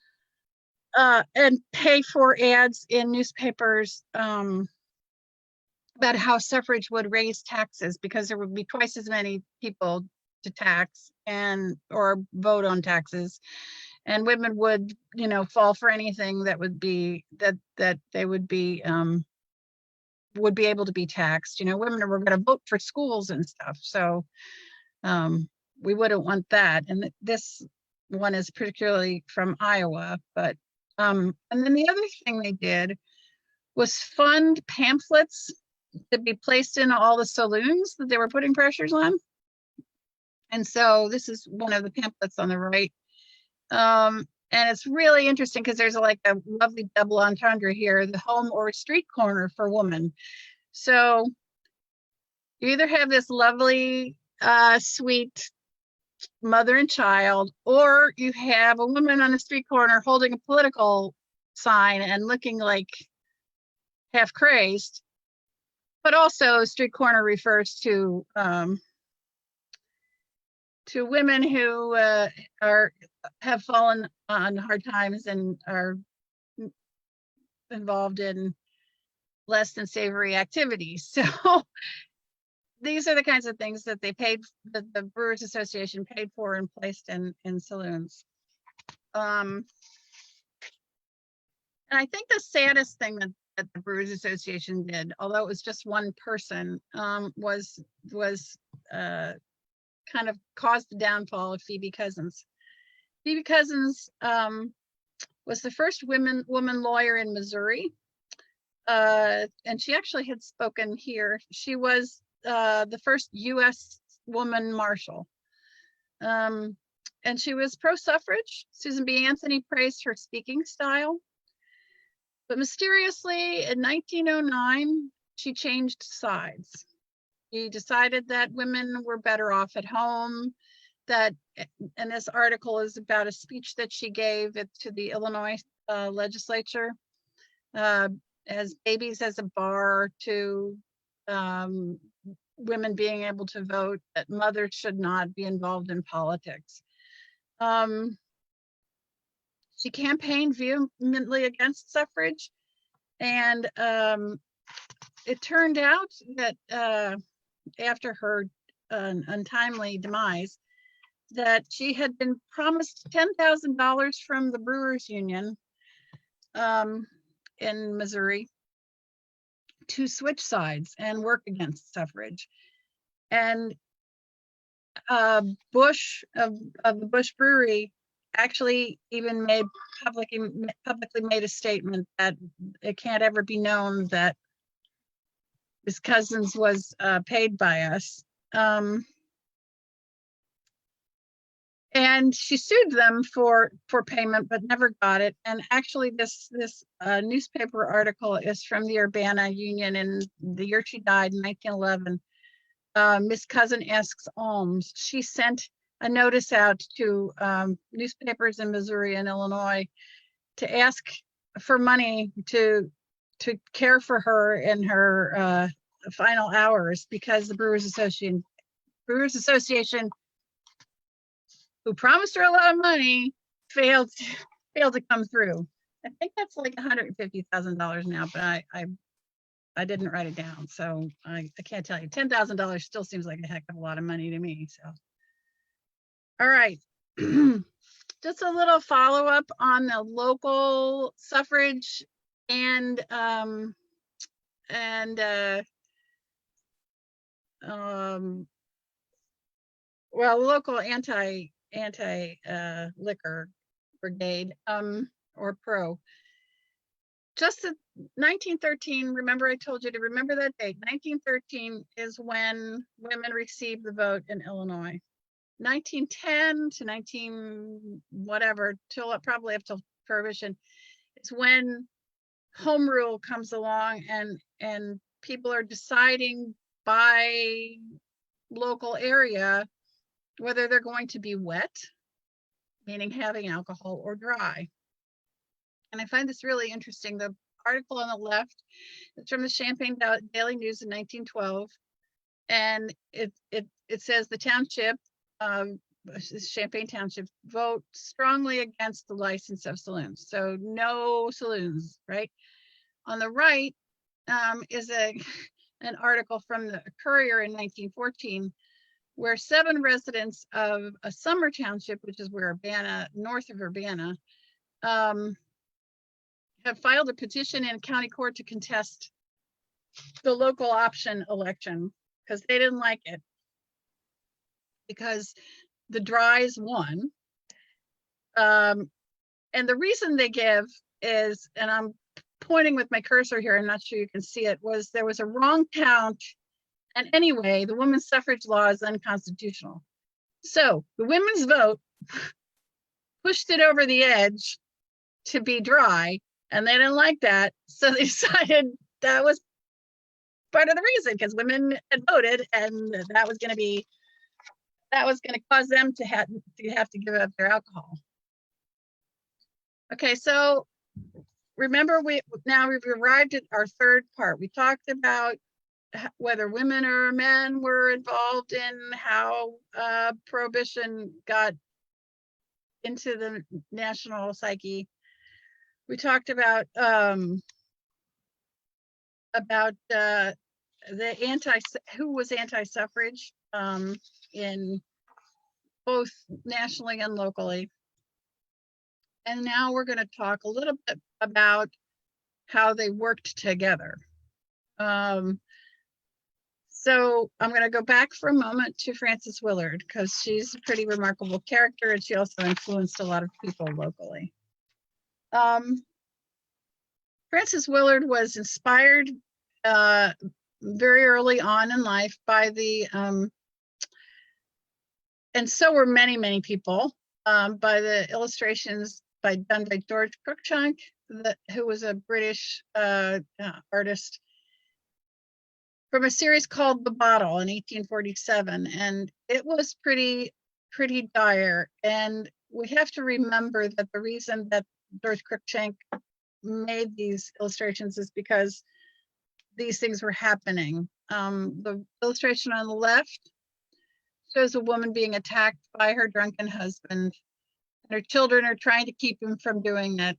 and pay for ads in newspapers about how suffrage would raise taxes, because there would be twice as many people to tax or vote on taxes, and women would, fall for anything that would be that they would be able to be taxed. Women were going to vote for schools and stuff, so we wouldn't want that. And this one is particularly from Iowa, but and then the other thing they did was fund pamphlets to be placed in all the saloons that they were putting pressures on. And so this is one of the pamphlets on the right. And it's really interesting because there's like a lovely double entendre here, the home or street corner for women. So you either have this lovely, sweet mother and child, or you have a woman on a street corner holding a political sign and looking like half crazed. But also street corner refers to women who have fallen on hard times and are involved in less than savory activities. So these are the kinds of things that they paid, that the Brewers Association paid for and placed in saloons. And I think the saddest thing that the Brewers Association did, although it was just one person, was kind of caused the downfall of Phoebe Cousins. Phoebe Cousins was the first woman lawyer in Missouri, and she actually had spoken here. She was the first U.S. woman marshal, and she was pro-suffrage. Susan B. Anthony praised her speaking style, but mysteriously in 1909 she changed sides. She decided that women were better off at home, that, and this article is about a speech that she gave to the Illinois legislature, as babies as a bar to women being able to vote, that mothers should not be involved in politics. She campaigned vehemently against suffrage, and it turned out that after her untimely demise, that she had been promised $10,000 from the Brewers Union in Missouri to switch sides and work against suffrage. And Bush of the Bush Brewery actually even publicly made a statement that it can't ever be known that Ms. Cousins was paid by us. And she sued them for payment, but never got it. And actually this newspaper article is from the Urbana Union in the year she died in 1911. Miss Cousin asks alms. She sent a notice out to newspapers in Missouri and Illinois to ask for money to care for her in her final hours, because the Brewers Association, who promised her a lot of money, failed to come through. I think that's like $150,000 now, but I didn't write it down, so I can't tell you. $10,000 still seems like a heck of a lot of money to me. So, all right, just a little follow up on the local suffrage and well, local anti liquor brigade, or pro. Just in 1913, remember I told you to remember that date. 1913 is when women received the vote in Illinois. 1910 to 19 whatever, till probably up till Prohibition, is when home rule comes along, and people are deciding by local area whether they're going to be wet, meaning having alcohol, or dry. And I find this really interesting. The article on the left is from the Champaign Daily News in 1912, and it says the township, Champaign Township, vote strongly against the license of saloons. So no saloons, right? On the right is an article from the Courier in 1914, where 7 residents of a Summer Township, which is where Urbana, north of Urbana, have filed a petition in county court to contest the local option election because they didn't like it, because the dries won. And the reason they give is, and I'm pointing with my cursor here, I'm not sure you can see it, was there was a wrong count. And anyway, the women's suffrage law is unconstitutional. So the women's vote pushed it over the edge to be dry, and they didn't like that. So they decided that was part of the reason, because women had voted, and that was going to cause them to have to give up their alcohol. Okay, so remember, we've arrived at our third part. We talked about whether women or men were involved in how Prohibition got into the national psyche. We talked about who was anti-suffrage in both nationally and locally. And now we're going to talk a little bit about how they worked together. So I'm going to go back for a moment to Frances Willard, because she's a pretty remarkable character, and she also influenced a lot of people locally. Frances Willard was inspired very early on in life by the, and so were many people, by the illustrations done by George Cruikshank, who was a British artist, from a series called The Bottle in 1847, and it was pretty dire. And we have to remember that the reason that George Cruikshank made these illustrations is because these things were happening. The illustration on the left shows a woman being attacked by her drunken husband, and her children are trying to keep him from doing it.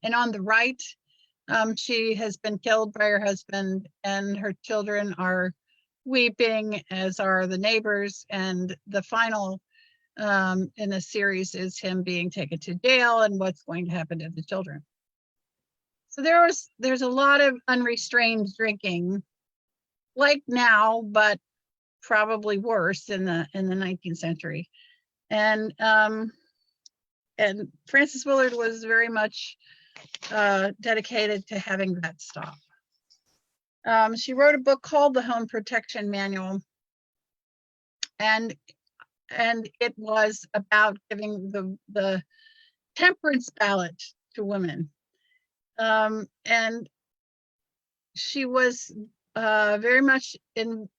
And on the right, she has been killed by her husband, and her children are weeping, as are the neighbors. And the final in the series is him being taken to jail and what's going to happen to the children. So there's a lot of unrestrained drinking, like now, but probably worse in the 19th century. And Frances Willard was very much dedicated to having that stop. She wrote a book called The Home Protection Manual, and it was about giving the temperance ballot to women. And she was very much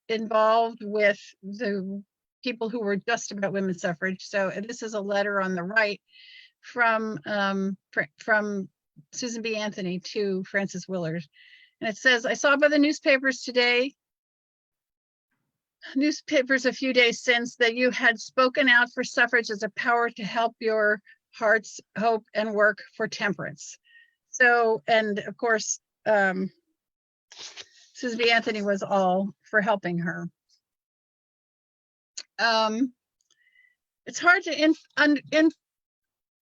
involved with the people who were just about women's suffrage. So this is a letter on the right from Susan B. Anthony to Frances Willard. And it says, "I saw by the newspapers a few days since, that you had spoken out for suffrage as a power to help your heart's hope and work for temperance." So, and of course, Susan B. Anthony was all for helping her. It's hard to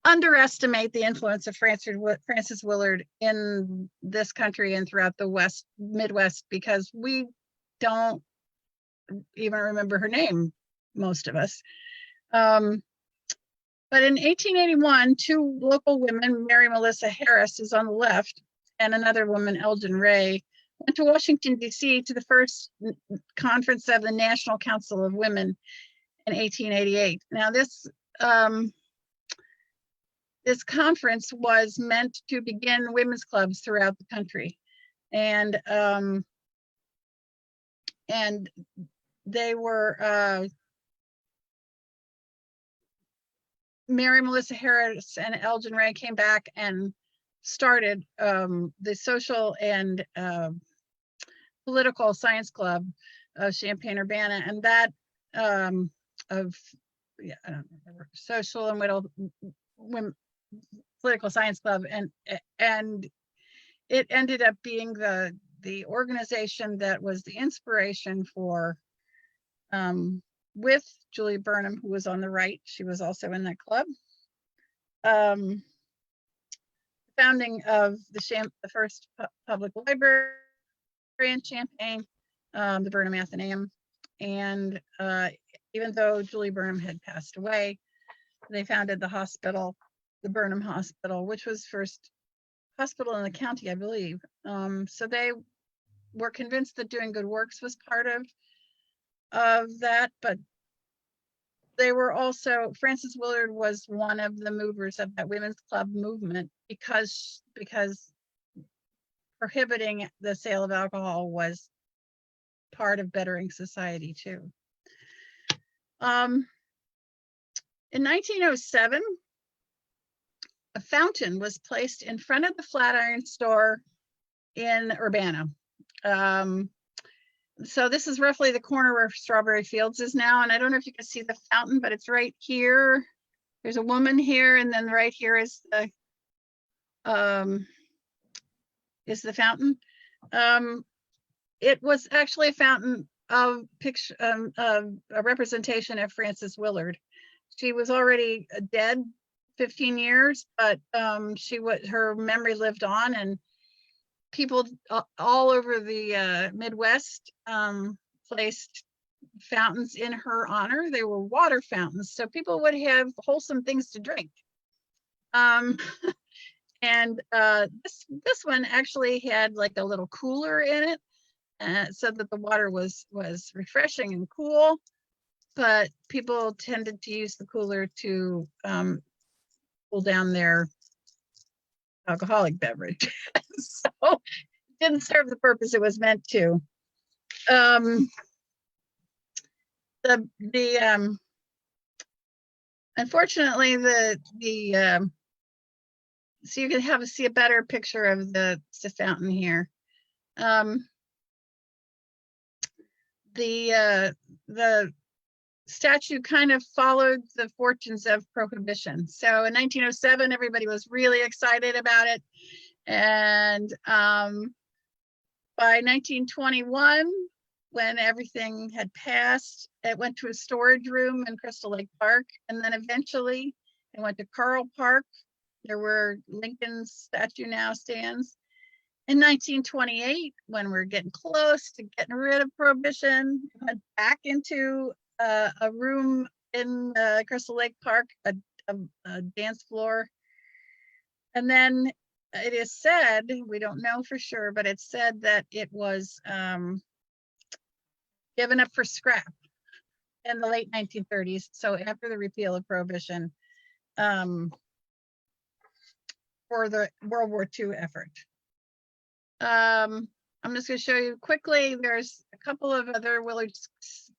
underestimate the influence of Frances Willard in this country and throughout the Midwest, because we don't even remember her name, most of us. But in 1881, two local women, Mary Melissa Harris is on the left, and another woman, Elgin Ray, went to Washington, D.C. to the first conference of the National Council of Women in 1888. Now, this conference was meant to begin women's clubs throughout the country. And they were, Mary Melissa Harris and Elgin Ray came back and started the social and political science club of Champaign, Urbana, and that I don't remember, social and women political science club, and it ended up being the organization that was the inspiration for with Julia Burnham, who was on the right. She was also in that club. Founding of the first public library in Champaign, the Burnham Athenaeum. And even though Julia Burnham had passed away, they founded the hospital, the Burnham Hospital, which was first hospital in the county, I believe. So they were convinced that doing good works was part of that, but they were also, Frances Willard was one of the movers of that women's club movement because prohibiting the sale of alcohol was part of bettering society too. In 1907, a fountain was placed in front of the Flatiron store in Urbana. So this is roughly the corner where Strawberry Fields is now. And I don't know if you can see the fountain, but it's right here. There's a woman here, and then right here is the fountain. It was actually a fountain of picture, a representation of Frances Willard. She was already dead 15 years, but her memory lived on, and people all over the Midwest placed fountains in her honor. They were water fountains, so people would have wholesome things to drink. And this one actually had like a little cooler in it, so that the water was refreshing and cool. But people tended to use the cooler to cool down their alcoholic beverage. So it didn't serve the purpose it was meant to. Unfortunately, so you can see a better picture of the fountain here. The statue kind of followed the fortunes of Prohibition. So in 1907, everybody was really excited about it. And by 1921, when everything had passed, it went to a storage room in Crystal Lake Park. And then eventually it went to Carl Park. There were Lincoln's statue now stands. In 1928, when we're getting close to getting rid of Prohibition, it went back into a room in Crystal Lake Park, a dance floor. And then it is said, we don't know for sure, but it's said that it was given up for scrap in the late 1930s. So after the repeal of Prohibition, for the World War II effort. I'm just going to show you quickly. There's a couple of other Willard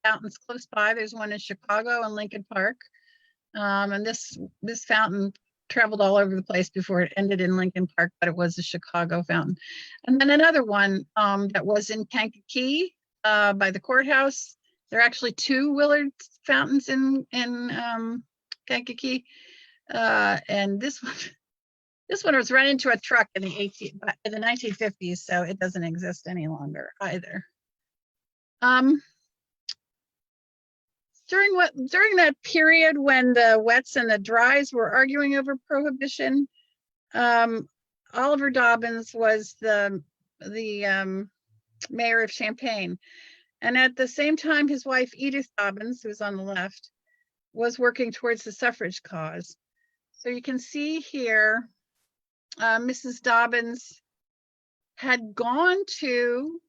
fountains close by. There's one in Chicago and Lincoln Park. And this fountain traveled all over the place before it ended in Lincoln Park, but it was a Chicago fountain. And then another one that was in Kankakee by the courthouse. There are actually two Willard fountains in Kankakee. And this one was run into a truck in the 1950s, so it doesn't exist any longer either. During that period when the wets and the dries were arguing over Prohibition, Oliver Dobbins was the mayor of Champaign. And at the same time, his wife, Edith Dobbins, who's on the left, was working towards the suffrage cause. So you can see here, Mrs. Dobbins had gone to,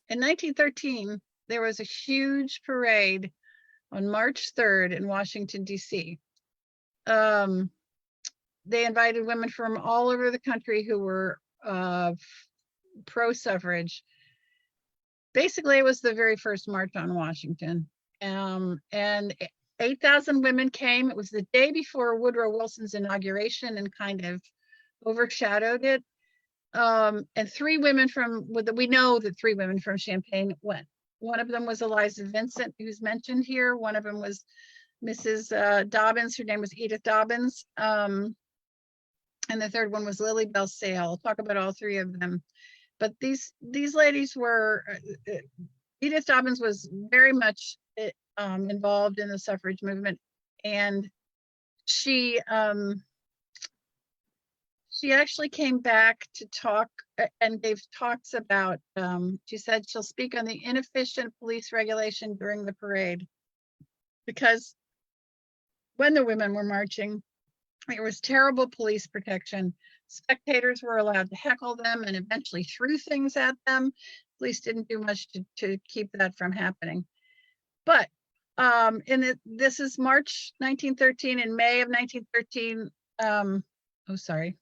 in 1913, there was a huge parade on March 3rd in Washington, D.C. They invited women from all over the country who were pro-suffrage. Basically, it was the very first march on Washington. And 8,000 women came. It was the day before Woodrow Wilson's inauguration and kind of overshadowed it. And we know that 3 women from Champaign went. One of them was Eliza Vincent, who's mentioned here. One of them was Mrs. Dobbins. Her name was Edith Dobbins. And the third one was Lily Belle Sale. I'll talk about all 3 of them. But these ladies were, Edith Dobbins was very much involved in the suffrage movement. And she actually came back to talk and gave talks about, she said she'll speak on the inefficient police regulation during the parade. Because when the women were marching, there was terrible police protection. Spectators were allowed to heckle them and eventually threw things at them. Police didn't do much to keep that from happening. But this is March 1913. In May of 1913, sorry,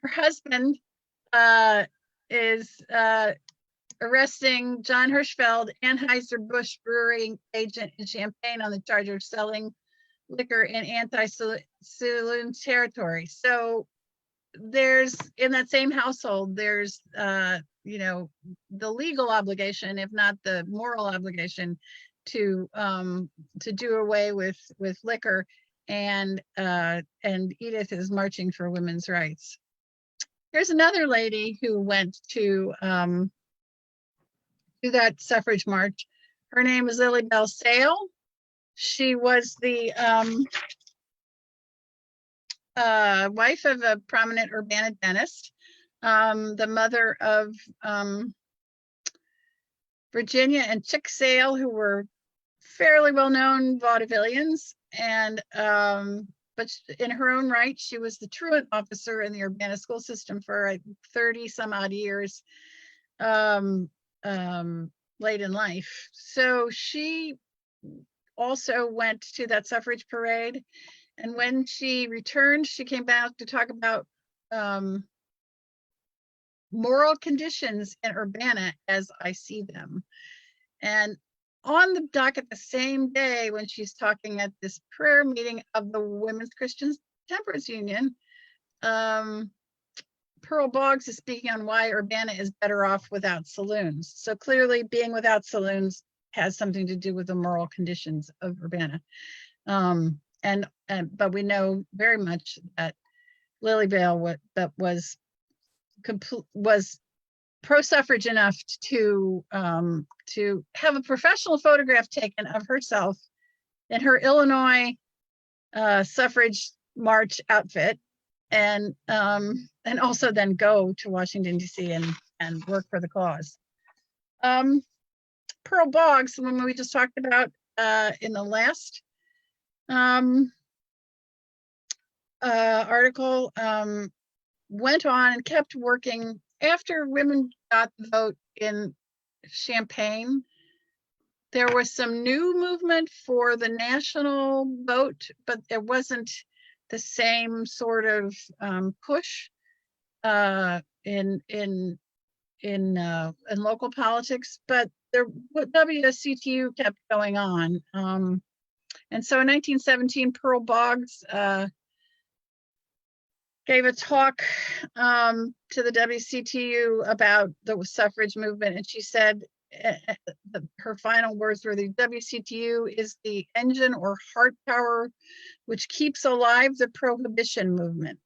her husband is arresting John Hirschfeld, Anheuser-Busch Brewing agent in Champaign, on the charge of selling liquor in anti-saloon territory. So there's, in that same household, there's you know, the legal obligation, if not the moral obligation, to do away with liquor, and Edith is marching for women's rights. Here's another lady who went to that suffrage march. Her name is Lily Belle Sale. She was the wife of a prominent Urbana dentist, the mother of Virginia and Chick Sale, who were fairly well-known vaudevillians, and but in her own right, she was the truant officer in the Urbana school system for 30 some odd years late in life. So she also went to that suffrage parade, and when she returned, she came back to talk about moral conditions in Urbana as I see them. And on the docket the same day, when she's talking at this prayer meeting of the Women's Christian Temperance Union, Pearl Boggs is speaking on why Urbana is better off without saloons. So clearly being without saloons has something to do with the moral conditions of Urbana. But we know very much that Lily Bale was pro-suffrage enough to have a professional photograph taken of herself in her Illinois suffrage march outfit, and also then go to Washington, D.C. and work for the cause. Pearl Boggs, the woman we just talked about in the last article, went on and kept working after women got the vote in Champaign. There was some new movement for the national vote, but there wasn't the same sort of push in local politics. But the WSCTU kept going on, and so in 1917, Pearl Boggs gave a talk to the WCTU about the suffrage movement, and she said her final words were, the WCTU is the engine or heart power which keeps alive the Prohibition movement.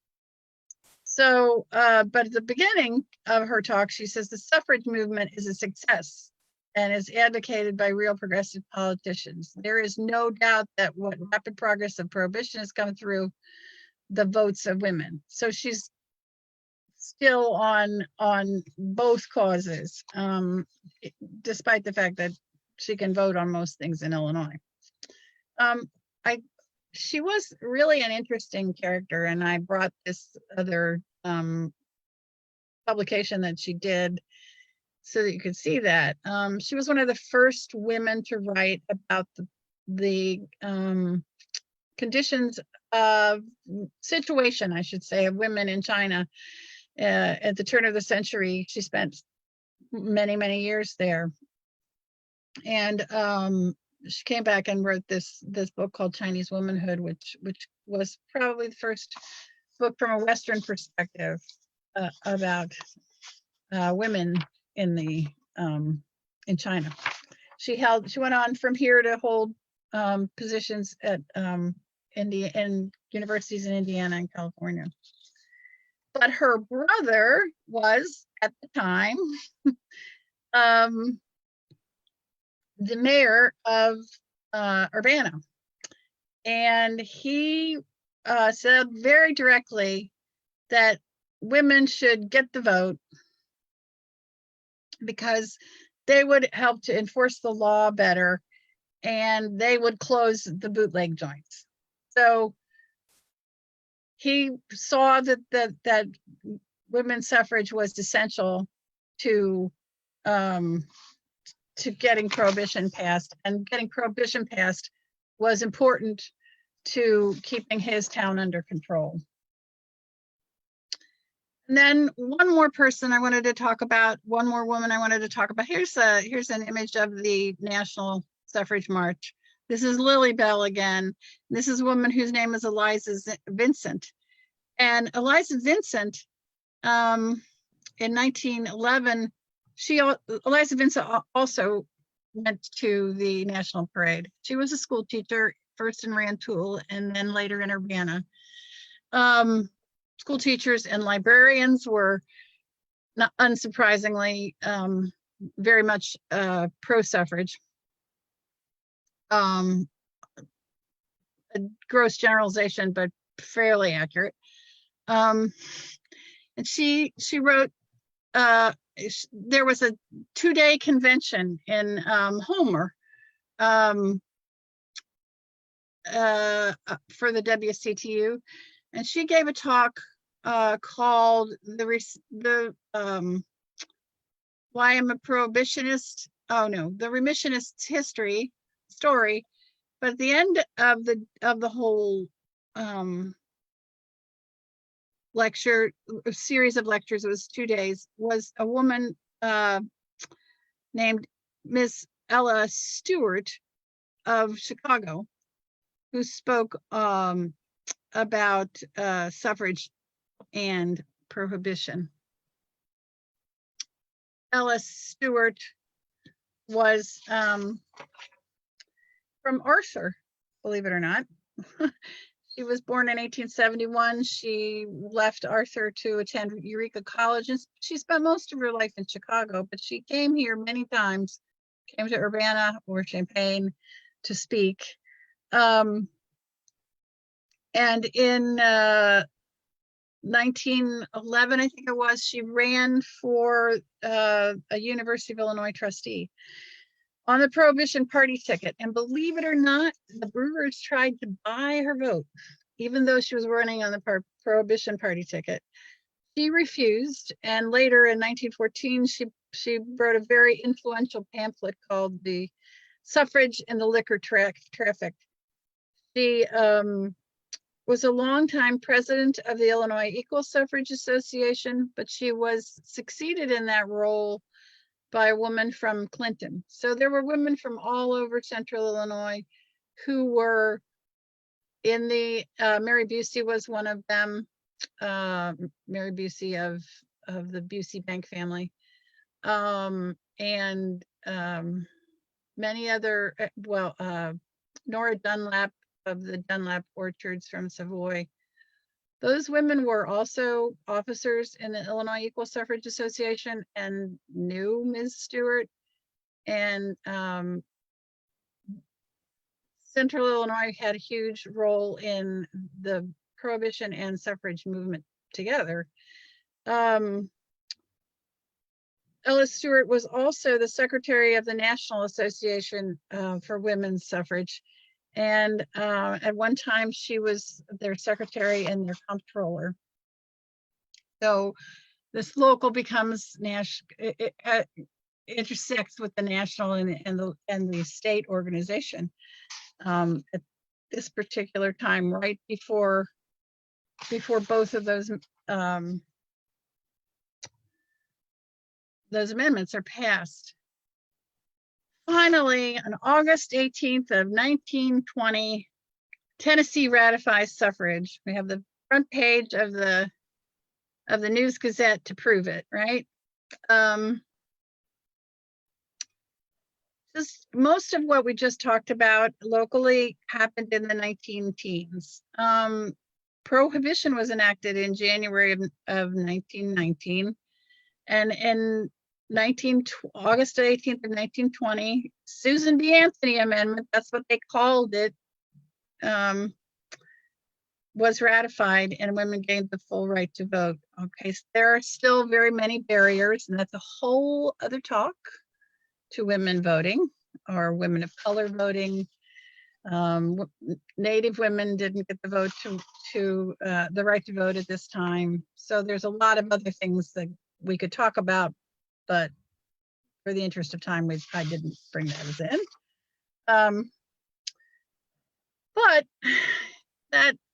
So, but at the beginning of her talk, she says the suffrage movement is a success and is advocated by real progressive politicians. There is no doubt that what rapid progress of prohibition has come through the votes of women. So she's still on both causes, despite the fact that she can vote on most things in Illinois. She was really an interesting character, and I brought this other publication that she did so that you could see that. She was one of the first women to write about the conditions of situation, I should say, of women in China at the turn of the century. She spent many years there, and she came back and wrote this book called Chinese Womanhood, which was probably the first book from a Western perspective about women in China. She went on from here to hold positions at in universities in Indiana and California. But her brother was, at the time, the mayor of Urbana. And he said very directly that women should get the vote because they would help to enforce the law better, and they would close the bootleg joints. So he saw that women's suffrage was essential to getting prohibition passed, and getting prohibition passed was important to keeping his town under control. And then one more person I wanted to talk about, one more woman I wanted to talk about. Here's an image of the National Suffrage March. This is Lily Belle again. This is a woman whose name is Eliza Vincent. And Eliza Vincent, in 1911, Eliza Vincent also went to the National Parade. She was a school teacher, first in Rantoul and then later in Urbana. School teachers and librarians were, not unsurprisingly, very much pro-suffrage. A gross generalization, but fairly accurate. And she wrote, there was a 2-day convention in Homer for the WCTU, and she gave a talk called the Why I'm a Prohibitionist. Oh no, the Remissionist story. But at the end of the whole lecture, a series of lectures, it was 2 days, was a woman named Miss Ella Stewart of Chicago, who spoke about suffrage and prohibition. Ella Stewart was from Arthur, believe it or not. She was born in 1871. She left Arthur to attend Eureka College, and she spent most of her life in Chicago, but she came here many times, came to Urbana or Champaign to speak. And in 1911, I think it was, she ran for a University of Illinois trustee on the Prohibition Party ticket. And believe it or not, the Brewers tried to buy her vote, even though she was running on the Prohibition Party ticket. She refused, and later in 1914, she wrote a very influential pamphlet called The Suffrage and the Liquor Traffic. She was a longtime president of the Illinois Equal Suffrage Association, but she was succeeded in that role by a woman from Clinton. So there were women from all over central Illinois who were in the, Mary Busey was one of them, Mary Busey of the Busey Bank family, and many other, Nora Dunlap of the Dunlap Orchards from Savoy. Those women were also officers in the Illinois Equal Suffrage Association and knew Ms. Stewart. And Central Illinois had a huge role in the Prohibition and suffrage movement together. Ella Stewart was also the secretary of the National Association for Women's Suffrage. And at one time she was their secretary and their comptroller. So this local becomes national, it intersects with the national and the state organization at this particular time, right before both of those amendments are passed. Finally, on August 18th of 1920, Tennessee ratifies suffrage. We have the front page of the News Gazette to prove it, right? Just most of what we just talked about locally happened in the 19-teens. Prohibition was enacted in January of 1919, and in August 18th of 1920, Susan B. Anthony Amendment, that's what they called it, was ratified, and women gained the full right to vote. Okay, so there are still very many barriers, and that's a whole other talk, to women voting or women of color voting. Native women didn't get the vote to the right to vote at this time. So there's a lot of other things that we could talk about, but for the interest of time, I didn't bring those in. But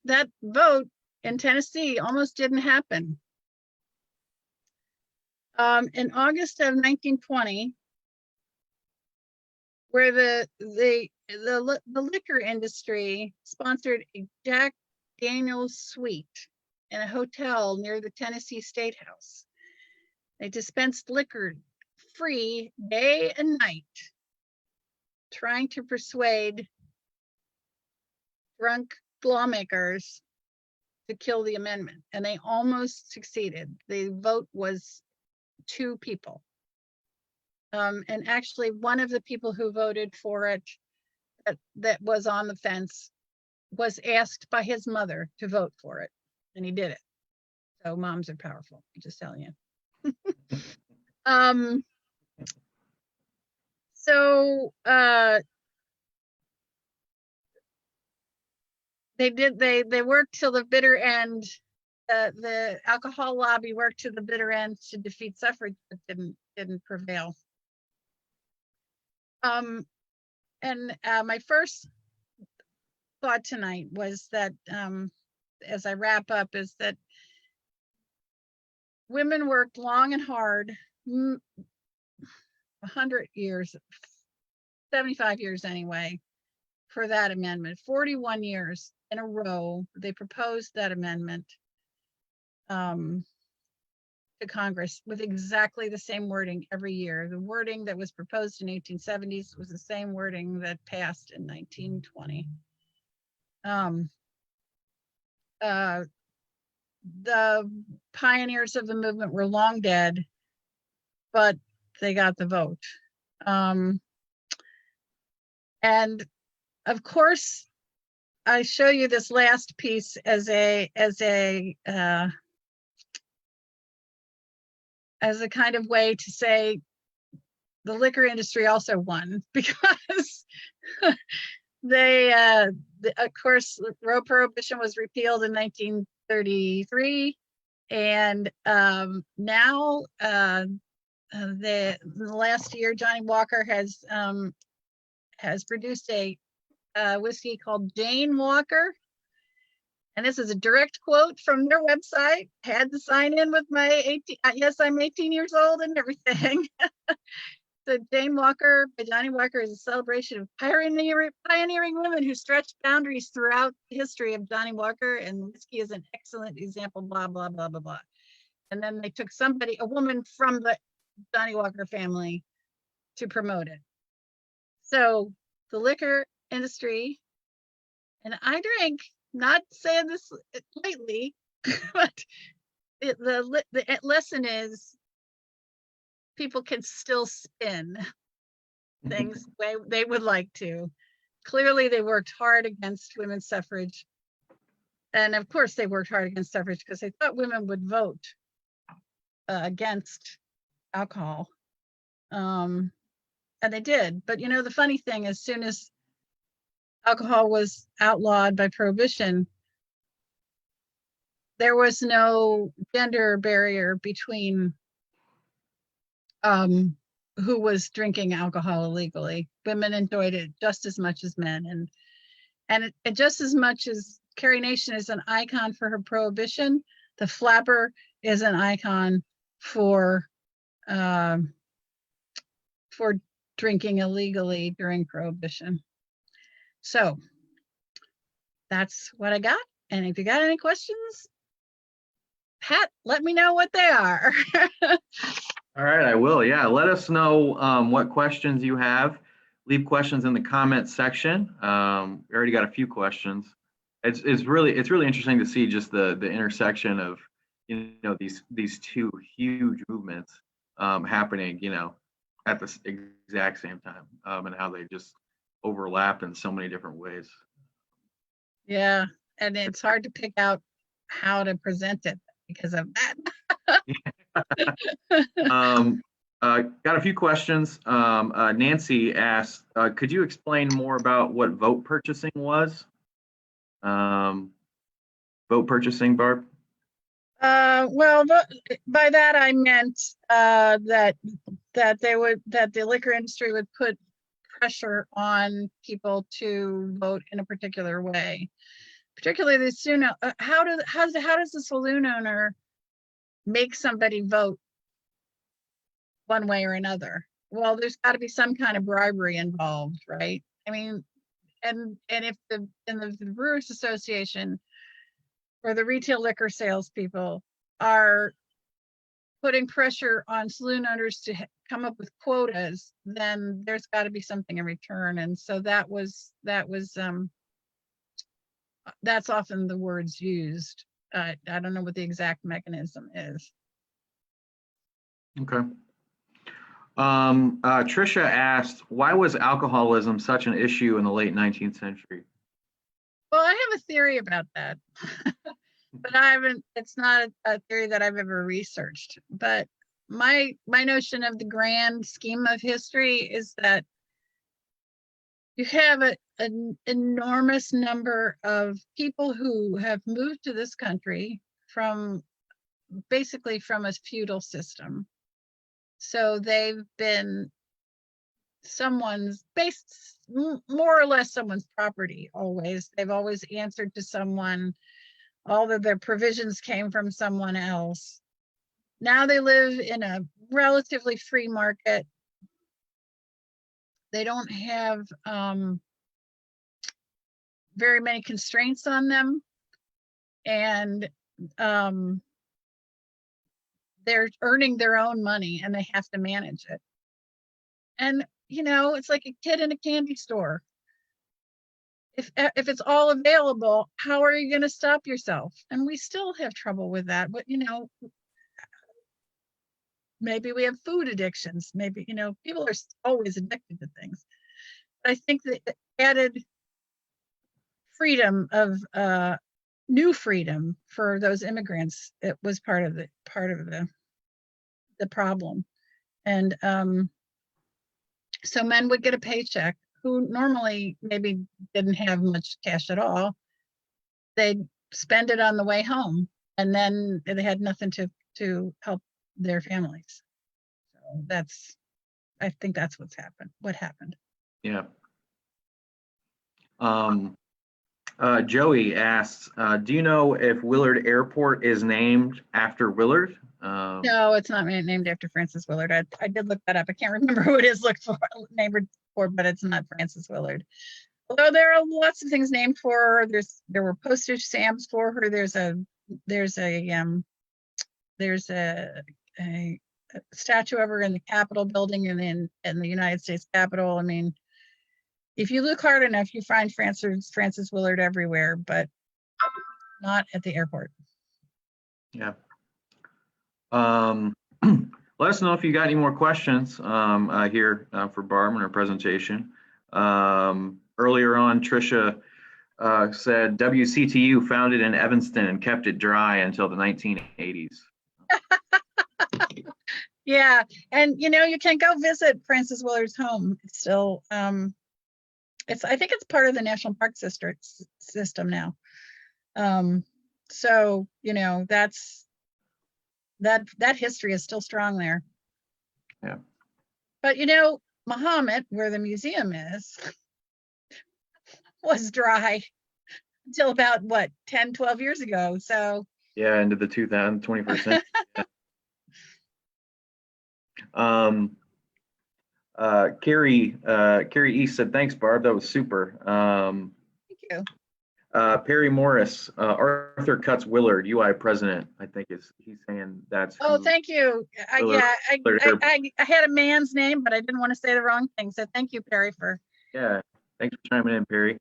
that vote in Tennessee almost didn't happen. In August of 1920, where the liquor industry sponsored a Jack Daniel's suite in a hotel near the Tennessee State House. They dispensed liquor free day and night, trying to persuade drunk lawmakers to kill the amendment, and they almost succeeded. The vote was 2 people. And actually one of the people who voted for it that was on the fence was asked by his mother to vote for it, and he did it. So moms are powerful, I'm just telling you. They worked till the bitter end. The alcohol lobby worked to the bitter end to defeat suffrage, but didn't prevail. And my first thought tonight was that, as I wrap up, is that women worked long and hard, 100 years, 75 years anyway, for that amendment. 41 years in a row, they proposed that amendment to Congress with exactly the same wording every year. The wording that was proposed in 1870s was the same wording that passed in 1920. The pioneers of the movement were long dead, but they got the vote. And of course, I show you this last piece as a kind of way to say the liquor industry also won, because of course, Prohibition was repealed in 1933, and now the last year, Johnny Walker has produced a whiskey called Jane Walker. And this is a direct quote from their website. Had to sign in with my 18, yes, I'm 18 years old and everything. So Jane Walker by Johnny Walker is a celebration of pioneering women who stretched boundaries throughout the history of Johnny Walker, and whiskey is an excellent example, blah, blah, blah, blah, blah. And then they took a woman from the Johnny Walker family to promote it. So the liquor industry, and I drink, not saying this lightly, but the lesson is people can still spin things the way they would like to. Clearly, they worked hard against women's suffrage. And of course, they worked hard against suffrage because they thought women would vote against alcohol. And they did. But you know, the funny thing, as soon as alcohol was outlawed by Prohibition, there was no gender barrier between who was drinking alcohol illegally. Women enjoyed it just as much as men, and it just as much as Carrie Nation is an icon for her Prohibition, the flapper is an icon for drinking illegally during Prohibition. So that's what I got. And if you got any questions, Pat, let me know what they are. All right, I will. Yeah, let us know what questions you have. Leave questions in the comments section. We already got a few questions. It's really interesting to see just the intersection of these two huge movements happening at the exact same time, and how they just overlap in so many different ways. Yeah, and it's hard to pick out how to present it because of that. Got a few questions. Nancy asked, could you explain more about what vote purchasing was? Vote purchasing, Barb? Well, by that I meant that the liquor industry would put pressure on people to vote in a particular way. Particularly the saloon. How does the saloon owner make somebody vote one way or another? Well, there's got to be some kind of bribery involved, right? I mean, and if the Brewers Association or the retail liquor salespeople are putting pressure on saloon owners to come up with quotas, then there's got to be something in return. And so that's often the words used. I don't know what the exact mechanism is. Okay. Trisha asked, why was alcoholism such an issue in the late 19th century? Well, I have a theory about that, but it's not a theory that I've ever researched. But my notion of the grand scheme of history is that you have an enormous number of people who have moved to this country basically from a feudal system. So they've been more or less someone's property always. They've always answered to someone. All of their provisions came from someone else. Now they live in a relatively free market. They don't have very many constraints on them. And they're earning their own money and they have to manage it. And, it's like a kid in a candy store. If it's all available, how are you going to stop yourself? And we still have trouble with that. But, maybe we have food addictions. Maybe, people are always addicted to things. But I think the added freedom of new freedom for those immigrants, it was part of the problem. And so men would get a paycheck who normally maybe didn't have much cash at all. They'd spend it on the way home, and then they had nothing to help their families. So I think that's what happened. Yeah. Joey asks, do you know if Willard Airport is named after Willard? No, it's not named after Francis Willard. I did look that up. I can't remember who it is named for, but it's not Francis Willard. Although there are lots of things named for her. There were postage stamps for her. There's a statue of her in the Capitol building and in the United States Capitol. I mean, if you look hard enough, you find Francis Willard everywhere, but not at the airport. Yeah. Let us know if you got any more questions here for Barb in her presentation. Earlier on, Trisha said WCTU founded in Evanston and kept it dry until the 1980s. Yeah, and you can go visit Francis Willard's home. It's still I think it's part of the National Park system now. So that history is still strong there. Yeah. But Muhammad, where the museum is, was dry until about 10, 12 years ago. So yeah, into the 21st century. Carrie East said, thanks, Barb. That was super. Thank you. Perry Morris, Arthur Cutts Willard, UI president, I think he's saying that's. Oh, thank you. I had a man's name, but I didn't want to say the wrong thing. So thank you, Perry, for. Yeah, thanks for chiming in, Perry.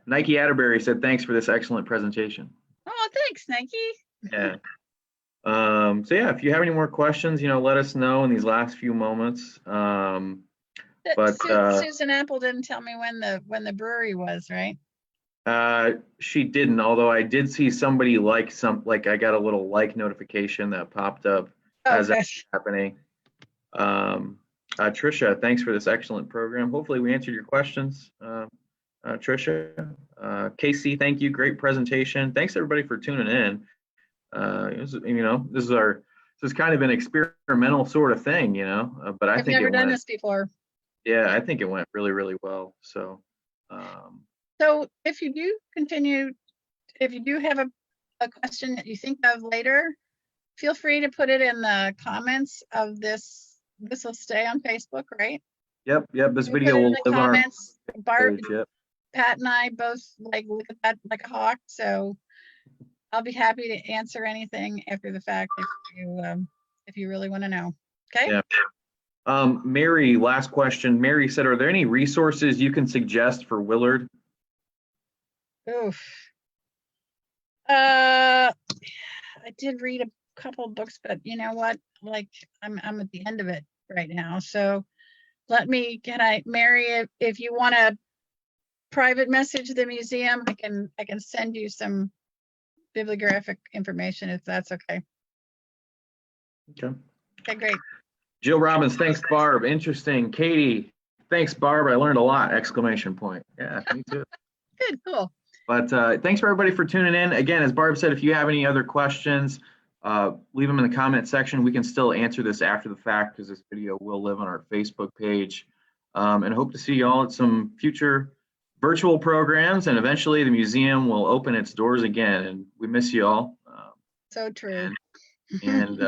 Nike Atterbury said, thanks for this excellent presentation. Oh, thanks, Nike. Yeah. So yeah, if you have any more questions, let us know in these last few moments. But Susan Apple didn't tell me when the brewery was, right? She didn't, although I did see somebody I got a little like notification that popped up as Okay. that's happening. Tricia, thanks for this excellent program. Hopefully we answered your questions. Tricia, Casey, thank you. Great presentation. Thanks everybody for tuning in. This is kind of an experimental sort of thing, but I I've think never it done went, this before. yeah, I think it went really, really well. So, So if you do have a question that you think of later, feel free to put it in the comments of this. This will stay on Facebook, right? yep, this You video put it in will the live on our comments. Barb, page. Yep. Pat and I both like look at that like a hawk, so I'll be happy to answer anything after the fact if you really want to know. Okay. Yeah. Mary, last question. Mary said, are there any resources you can suggest for Willard? Oof. I did read a couple books, but you know what? Like I'm at the end of it right now. So Mary, if you want to private message the museum, I can send you some bibliographic information if that's okay. Okay. Okay, great. Jill Robbins, thanks, Barb. Interesting. Katie, thanks, Barb. I learned a lot! Exclamation point. Yeah, me too. Good, cool. But thanks for everybody for tuning in. Again, as Barb said, if you have any other questions, leave them in the comment section. We can still answer this after the fact because this video will live on our Facebook page. And hope to see you all at some future virtual programs. And eventually the museum will open its doors again. And we miss you all. So true. And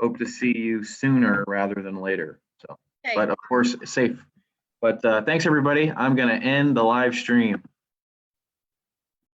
hope to see you sooner rather than later. So, Okay. but of course, safe. But thanks everybody. I'm going to end the live stream.